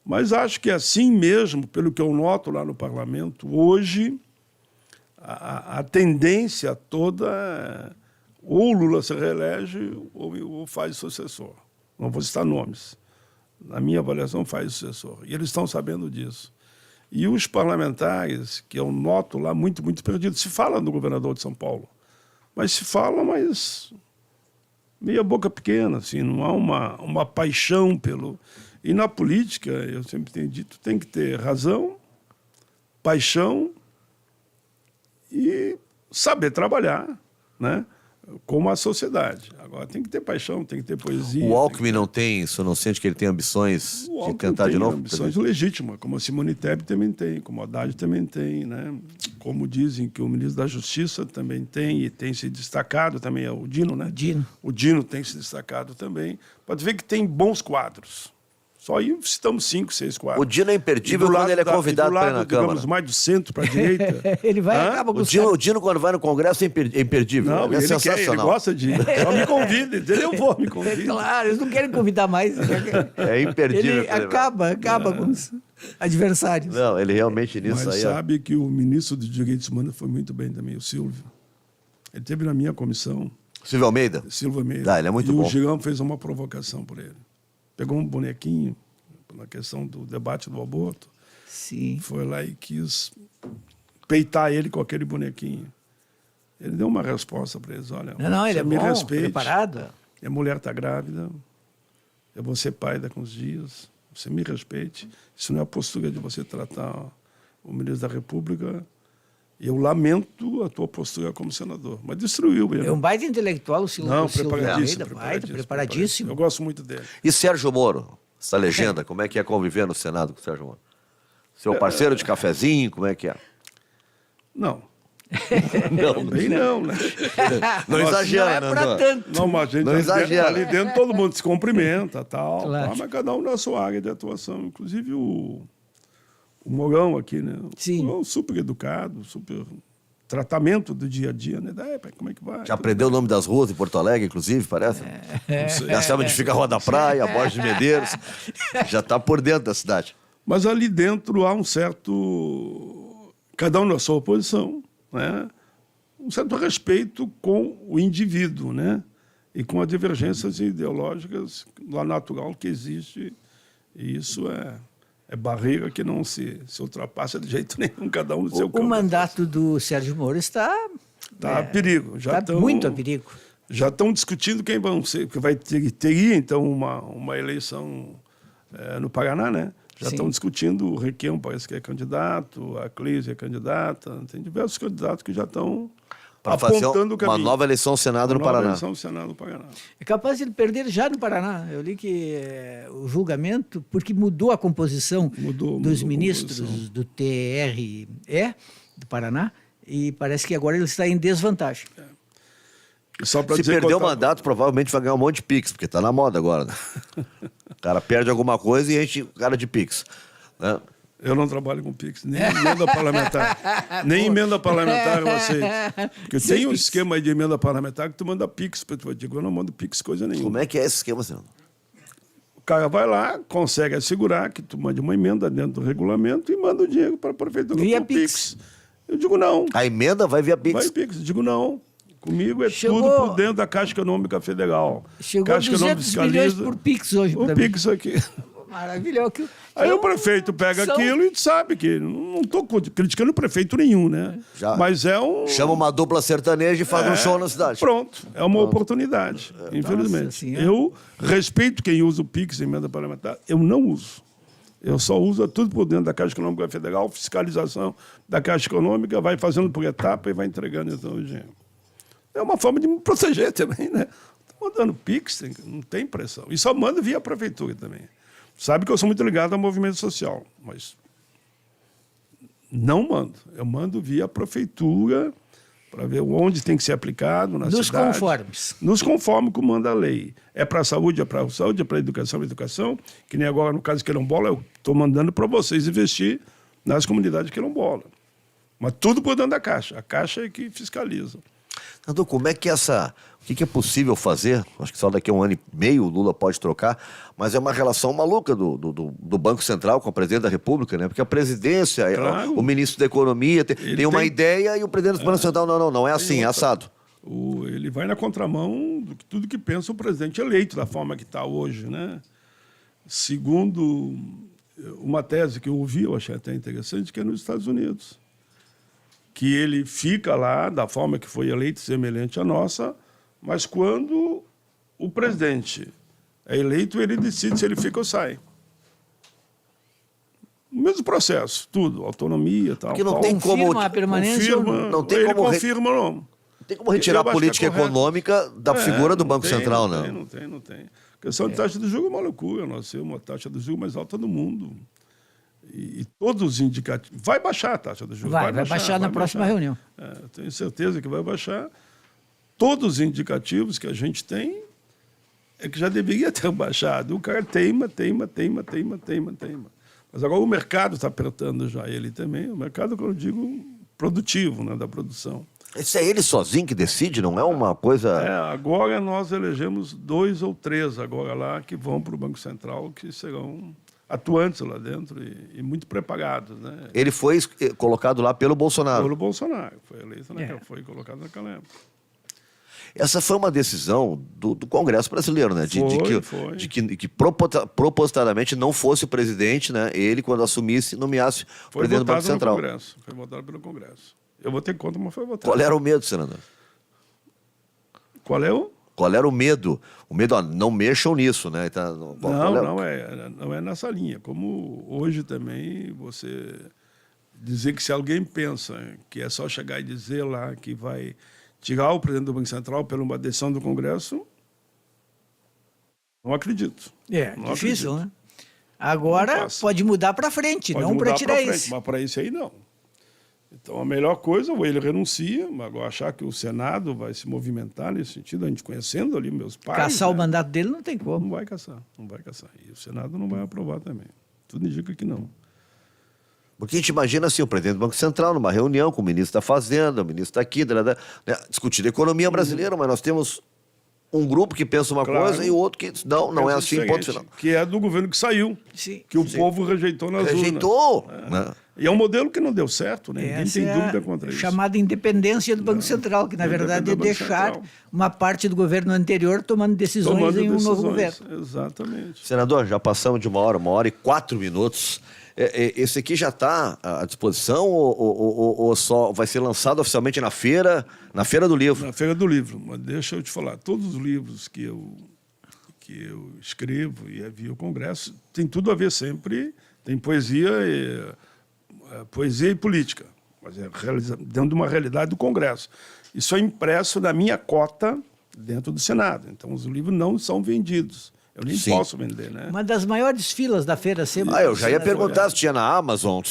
Mas acho que assim mesmo, pelo que eu noto lá no parlamento, hoje, a tendência toda é ou o Lula se reelege ou faz sucessor. Não vou citar nomes. Na minha avaliação, faz sucessor. E eles estão sabendo disso. E os parlamentares, que eu noto lá, muito perdidos. Se fala do governador de São Paulo, mas se fala, mas meia boca pequena, assim, não há uma paixão pelo... E na política, eu sempre tenho dito, tem que ter razão, paixão e saber trabalhar, né? Como a sociedade. Agora tem que ter paixão, tem que ter poesia.
O Alckmin não tem isso, não sente que ele tem ambições de tentar de novo?
Ambições legítimas, como a Simone Tebet também tem, como a Haddad também tem, né? Como dizem que o ministro da Justiça também tem e tem se destacado também, é o Dino, né?
Dino.
O Dino tem se destacado também. Pode ver que tem bons quadros. Só aí citamos 5, 6 quadros.
O Dino é imperdível quando ele é convidado para ir na Câmara.
Digamos, mais do centro para a direita.
Ele vai e acaba com
O Dino, quando vai no Congresso, é imperdível.
Não,
Ele é
ele
sensacional.
ele gosta de ir. Só me convida, entendeu? Eu vou, me convida.
Claro, eles não querem convidar mais.
É imperdível.
Ele acaba com os adversários.
Não, ele realmente nisso
Mas
aí...
sabe que o ministro dos Direitos Humanos foi muito bem também, o Silvio. Ele esteve na minha comissão.
Silvio Almeida?
Silvio Almeida.
Ele é muito
e
bom.
O Girão fez uma provocação por ele. Pegou um bonequinho, na questão do debate do aborto.
Sim.
Foi lá e quis peitar ele com aquele bonequinho. Ele deu uma resposta para eles, olha,
Não, ele é
me
bom,
respeite.
preparado.
Minha mulher está grávida, eu vou ser pai daqui a uns dias, você me respeite. Isso não é a postura de você tratar o ministro da República. Eu lamento a tua postura como senador. Mas destruiu ele.
É um baita intelectual, o Silvio
Preparadíssimo.
Almeida, preparadíssimo.
Eu gosto muito dele.
E Sérgio Moro? Essa legenda, como é que é conviver no Senado com o Sérgio Moro? Seu parceiro de cafezinho, como é que é?
Não.
Não,
Bem não, né?
não exagera,
Não é pra
né?
tanto.
Não, mas a gente
Não exagera.
ali dentro todo mundo se cumprimenta, tal,
Claro.
mas cada um na sua área de atuação. Inclusive o Mourão aqui, né?
Sim.
O Mourão super educado, super tratamento do dia a dia, né? Como é que vai?
Já aprendeu o nome das ruas de Porto Alegre, inclusive, parece?
Não sei.
Já sabe onde fica a Rua da Praia, a Borges de Medeiros. Já está por dentro da cidade.
Mas ali dentro há um certo... Cada um na sua posição, né? Um certo respeito com o indivíduo, né? E com as divergências ideológicas lá natural que existe. E isso é barreira que não se ultrapassa de jeito nenhum, cada um no seu campo.
O mandato do Sérgio Moro está...
Está a perigo.
Está muito a perigo.
Já estão discutindo quem vão ser, porque teria então uma eleição no Paraná, né? Já
Sim.
estão discutindo, o Requião parece que é candidato, a Cleise é candidata, tem diversos candidatos que já estão
Para fazer
apontando o
uma
caminho.
nova eleição ao Senado no Paraná.
Eleição do Senado no Paraná.
É capaz de ele perder já no Paraná. Eu li que o julgamento, porque mudou a composição
Mudou
dos
a
ministros
composição.
do TRE do Paraná, e parece que agora ele está em desvantagem.
E só pra
Se
dizer
perder o
que eu tava-
mandato, provavelmente vai ganhar um monte de Pix, porque tá na moda agora. Né? O cara perde alguma coisa e enche o cara de Pix. Né?
Eu não trabalho com Pix, nem emenda parlamentar. Nem emenda parlamentar eu aceito. Porque tem um esquema aí de emenda parlamentar que tu manda Pix. Eu digo, eu não mando Pix coisa nenhuma.
Como é que é esse esquema, senhor?
O cara vai lá, consegue assegurar que tu mande uma emenda dentro do regulamento e manda o dinheiro para a prefeitura
Via
por
Pix.
Eu digo, não.
A emenda vai via Pix.
Vai Pix. Eu digo, não. Comigo é
Chegou-
tudo por dentro da Caixa Econômica Federal.
Chegou
Caixa
a
Econômica
200 milhões por Pix hoje.
O
pra mim.
Pix aqui.
Maravilhoso.
Aí o prefeito pega
são-
aquilo e sabe que não estou criticando prefeito nenhum, né?
Já.
Mas é um...
Chama uma dupla sertaneja e faz um show na cidade.
Pronto, é uma oportunidade, infelizmente.
Nossa Senhora.
Eu respeito quem usa o Pix, emenda parlamentar, eu não uso. Eu só uso tudo por dentro da Caixa Econômica Federal, fiscalização da Caixa Econômica, vai fazendo por etapa e vai entregando então o dinheiro. É uma forma de me proteger também, né? Estou mandando Pix, não tem pressão. E só mando via prefeitura também. Sabe que eu sou muito ligado ao movimento social, mas não mando. Eu mando via prefeitura para ver onde tem que ser aplicado na
Nos
cidade.
conformes.
Nos conformes como manda a lei. É para a saúde, é para a saúde, é para a educação, que nem agora no caso de quilombola, eu estou mandando para vocês investir nas comunidades quilombola. Mas tudo por dentro da Caixa. A Caixa é que fiscaliza.
Então, como é que o que é possível fazer? Acho que só daqui a 1 ano e meio o Lula pode trocar, mas é uma relação maluca do Banco Central com o presidente da República, né? Porque a presidência,
Claro.
o ministro da Economia tem uma
tem-
ideia e o presidente do Banco Central, não é assim, é assado.
Ele vai na contramão de tudo que pensa o presidente eleito, da forma que está hoje, né? Segundo uma tese que eu ouvi, eu achei até interessante, que é nos Estados Unidos. Que ele fica lá da forma que foi eleito, semelhante à nossa, mas quando o presidente é eleito, ele decide se ele fica ou sai. O mesmo processo, tudo, autonomia e tal.
Porque não
qual.
tem como-
Confirma a permanência ou
Confirma,
não tem
ele
como
confirma, não.
Não tem como retirar
Eu
a
acho que é
política
correto.
econômica da figura do
não
Banco
tem,
Central,
não
né?
tem, não tem, não tem. A questão de taxa de juros é uma loucura. Nós temos uma taxa de juros mais alta do mundo. E todos os indicativos... Vai baixar a taxa de juros.
Vai baixar na próxima reunião.
Eu tenho certeza que vai baixar. Todos os indicativos que a gente tem é que já deveria ter baixado. O cara teima. Mas agora o mercado está apertando já ele também. O mercado, que eu digo, produtivo, né, da produção.
Isso é ele sozinho que decide, não é uma coisa...
Agora nós elegemos 2 ou 3 agora lá que vão para o Banco Central, que serão atuantes lá dentro e muito preparados, né?
Ele foi colocado lá pelo Bolsonaro.
Pelo Bolsonaro, foi eleito naquela, foi colocado naquela época.
Essa foi uma decisão do Congresso brasileiro, né?
Foi.
De que propositadamente não fosse o presidente, né? Ele, quando assumisse, nomeasse o
Foi
presidente do Banco
votado no
Central.
Congresso. Foi votado pelo Congresso. Eu votei contra, mas foi votado.
Qual era o medo, senador?
Qual é o?
Qual era o medo? O medo, não mexam nisso, né? Então,
Não é nessa linha. Como hoje também você dizer que se alguém pensa que é só chegar e dizer lá que vai tirar o presidente do Banco Central por uma decisão do Congresso, não acredito. Não
Difícil,
acredito.
né? Agora
Não passa.
pode mudar para frente,
Pode
não para
mudar
tirar
pra frente,
esse.
mas para isso aí não. Então a melhor coisa, ou ele renuncia, mas agora achar que o Senado vai se movimentar nesse sentido, a gente conhecendo ali meus pais.
Caçar
né?
o mandato dele não tem como.
Não vai caçar. E o Senado não vai aprovar também. Tudo indica que não.
Porque a gente imagina assim, o presidente do Banco Central, numa reunião com o ministro da Fazenda, o ministro daqui, né, discutindo a economia brasileira, mas nós temos um grupo que pensa uma
Claro.
coisa e o outro que não é
Pensa
assim,
diferente,
ponto final.
Que é do governo que saiu,
Sim.
que o povo rejeitou nas
Rejeitou!
urnas.
Né?
E é um modelo que não deu certo, né? Ninguém
Essa
tem
é
dúvida
a
contra isso.
chamada independência do Banco Central, que na verdade é
Independência do Banco
deixar
Central.
uma parte do governo anterior tomando decisões em um novo governo.
Exatamente.
Senador, já passamos de 1 hora e 4 minutos. Esse aqui já está à disposição ou só vai ser lançado oficialmente na feira do livro?
Na Feira do Livro. Mas deixa eu te falar, todos os livros que eu escrevo e envio ao Congresso tem tudo a ver sempre, Tem poesia e política, mas é dentro de uma realidade do Congresso. Isso é impresso na minha cota dentro do Senado. Então, os livros não são vendidos. Eu nem posso vender, né?
Uma das maiores filas da Feira sempre.
Eu já ia perguntar se tinha na Amazon.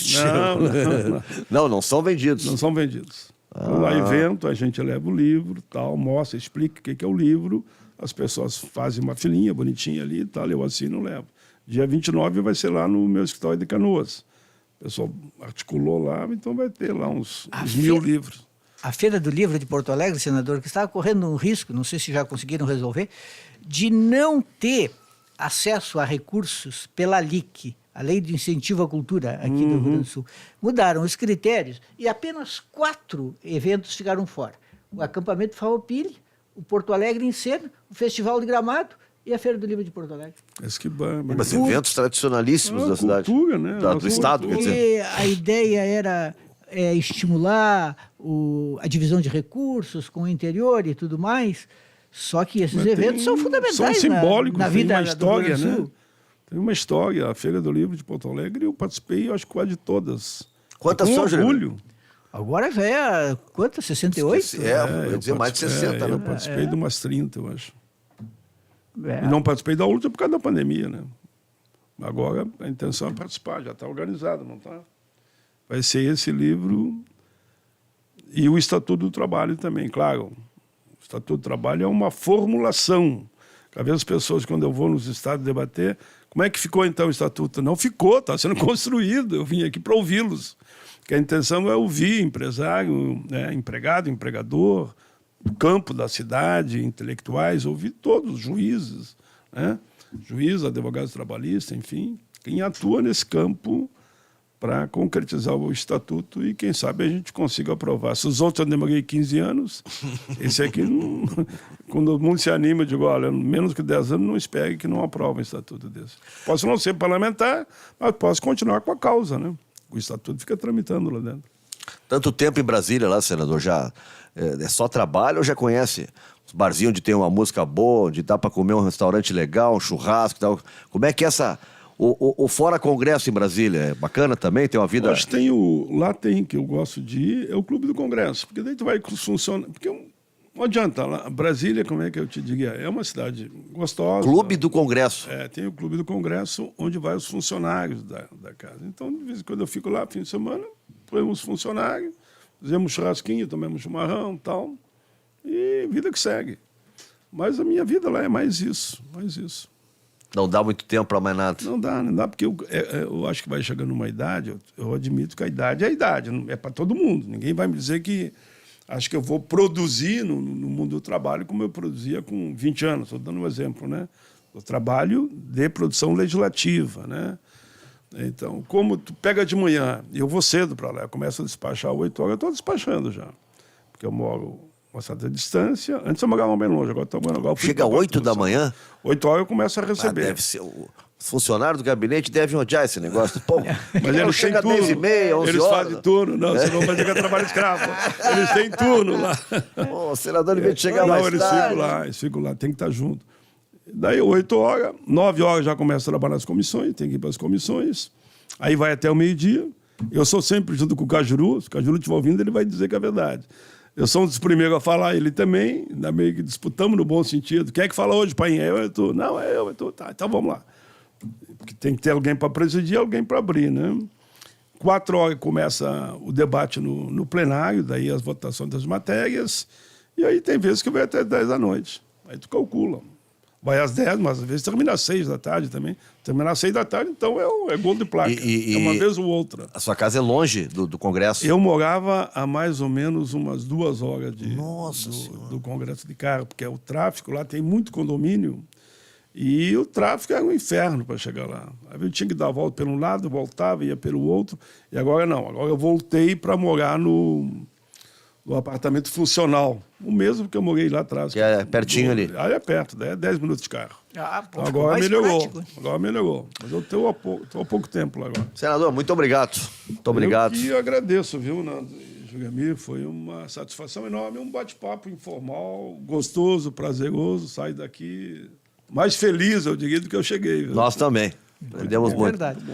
Não são vendidos.
Não são vendidos. Então, lá evento, a gente leva o livro, tal, mostra, explica o que é o livro, as pessoas fazem uma filinha bonitinha ali, tal, eu assino e levo. Dia 29 vai ser lá no meu escritório de Canoas. O pessoal articulou lá, então vai ter lá uns 1.000 livros.
A Feira do Livro de Porto Alegre, senador, que estava correndo um risco, não sei se já conseguiram resolver, de não ter acesso a recursos pela LIC, a Lei de Incentivo à Cultura aqui do Rio Grande do Sul. Mudaram os critérios e apenas 4 eventos ficaram fora. O acampamento Farroupilha, o Porto Alegre em Cena, o Festival de Gramado e a Feira do Livro de Porto Alegre.
Mas eventos tradicionalíssimos da cidade.
Cultura, né?
Do estado, quer dizer.
E a ideia era estimular a divisão de recursos com o interior e tudo mais, só que esses eventos são fundamentais
são simbólicos,
na vida
tem uma história,
do Rio Grande do Sul.
né? Tem uma história. A Feira do Livro de Porto Alegre, eu participei, acho que quase de todas.
Quantas
com
são,
orgulho.
Agora já é, quanto? 68?
Eu ia dizer mais de 60, né?
Eu participei de umas 30, eu acho.
É.
E não participei da luta por causa da pandemia, né? Agora a intenção é participar, já está organizado, não está? Vai ser esse livro e o Estatuto do Trabalho também, claro. O Estatuto do Trabalho é uma formulação. Às vezes as pessoas, quando eu vou nos estados debater, como é que ficou então o Estatuto? Não ficou, está sendo construído. Eu vim aqui para ouvi-los. Porque a intenção é ouvir empresário, né, empregado, empregador, do campo da cidade, intelectuais, ouvir todos os juízes, né? Juízes, advogados trabalhistas, enfim, quem atua nesse campo para concretizar o Estatuto e, quem sabe, a gente consiga aprovar. Se os outros eu demorei 15 anos, esse aqui, não, quando o mundo se anima, eu digo, olha, menos que 10 anos, não espere que não aprove um Estatuto desse. Posso não ser parlamentar, mas posso continuar com a causa, né? O Estatuto fica tramitando lá dentro.
Tanto tempo em Brasília lá, senador, já é só trabalho ou já conhece os barzinhos onde tem uma música boa, onde dá para comer um restaurante legal, um churrasco e tal? Como é que é o Fora Congresso em Brasília? É bacana também? Tem uma vida...
Acho que lá tem, que eu gosto de ir, é o Clube do Congresso, porque daí tu vai funcionar... Porque não adianta, lá, Brasília, como é que eu te diria? É uma cidade gostosa.
Clube do Congresso.
Tem o Clube do Congresso, onde vai os funcionários da casa. Então, de vez em quando eu fico lá, fim de semana, põemos os funcionários, fazemos churrasquinho, tomamos chimarrão e tal, e vida que segue. Mas a minha vida lá é mais isso.
Não dá muito tempo para mais nada.
Não dá, porque eu acho que vai chegando uma idade, eu admito que a idade é a idade, não é para todo mundo. Ninguém vai me dizer que acho que eu vou produzir no mundo do trabalho como eu produzia com 20 anos, estou dando um exemplo, né? O trabalho de produção legislativa, né? Então, como tu pega de manhã, eu vou cedo para lá, eu começo a despachar às 8 horas, eu estou despachando já, porque eu moro uma certa distância. Antes eu morava bem longe, agora estou morando...
Chega às 8 da manhã?
8 horas eu começo a receber.
Deve ser... Os funcionários do gabinete devem odiar esse negócio. Pô,
mas eles
chega às 10h30, 11
eles
horas.
fazem turno. Não, você não vai dizer que é trabalho escravo. Eles têm turno lá.
O senador devia chegar mais
eles
tarde.
Eles ficam lá, tem que estar junto. Daí 8 horas, 9 horas já começa a trabalhar nas comissões, tem que ir para as comissões. Aí vai até o meio-dia. Eu sou sempre junto com o Cajuru. Se o Cajuru estiver ouvindo, ele vai dizer que é verdade. Eu sou um dos primeiros a falar, ele também. Ainda meio que disputamos no bom sentido. Quem é que fala hoje, pai? Eu e tu. Não, é eu e tu. Tá, então vamos lá. Porque tem que ter alguém para presidir, alguém para abrir, né? 4 horas começa o debate no plenário, daí as votações das matérias, e aí tem vezes que vai até 10 da noite. Aí tu calcula. Vai às 10, mas às vezes termina às 6 da tarde também. Terminar às 6 da tarde, então é gol de placa. É uma vez ou outra.
A sua casa é longe do Congresso?
Eu morava a mais ou menos umas 2 horas do Congresso de carro, porque o tráfico lá tem muito condomínio. E o tráfico era um inferno para chegar lá. Aí eu tinha que dar a volta pelo lado, voltava, ia pelo outro. E agora não. Agora eu voltei para morar no apartamento funcional. O mesmo que eu morei lá atrás.
Que é pertinho ali.
Aí é perto, daí é 10 minutos de carro.
Pô,
então agora melhorou.
Prático.
Agora melhorou. Mas eu estou há pouco tempo lá agora.
Senador, muito obrigado. Muito obrigado.
Eu que agradeço, viu, Nando e Jugamir? Foi uma satisfação enorme. Um bate-papo informal, gostoso, prazeroso. Saio daqui... mais feliz, eu diria, do que eu cheguei. Viu?
Nós também. Aprendemos muito.
Verdade.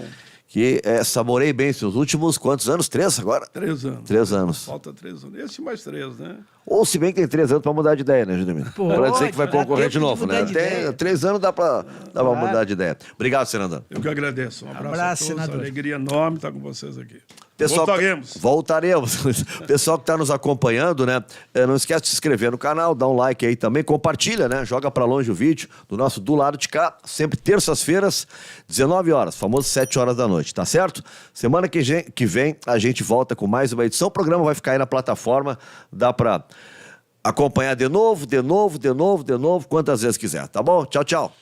que saborei bem seus últimos quantos anos? 3 agora?
3 anos.
3 anos.
Falta 3 anos. Esse mais 3, né?
Ou se bem que tem 3 anos para mudar de ideia, né, Judemir? Para dizer que vai
dá
concorrer de
tempo de
novo,
mudar
né?
de
Tem
ideia.
3 anos dá para mudar de ideia. Obrigado, senador.
Eu que agradeço. Um abraço,
Abraço,
a todos.
senador.
Alegria enorme estar com vocês aqui.
Pessoal,
Voltaremos.
Voltaremos. Pessoal que está nos acompanhando, né? Não esquece de se inscrever no canal, dá um like aí também, compartilha, né? Joga para longe o vídeo do nosso Do Lado de Cá, sempre terças-feiras, 19 horas, famoso 7 horas da noite, tá certo? Semana que vem a gente volta com mais uma edição. O programa vai ficar aí na plataforma, dá para acompanhar de novo, quantas vezes quiser, tá bom? Tchau, tchau.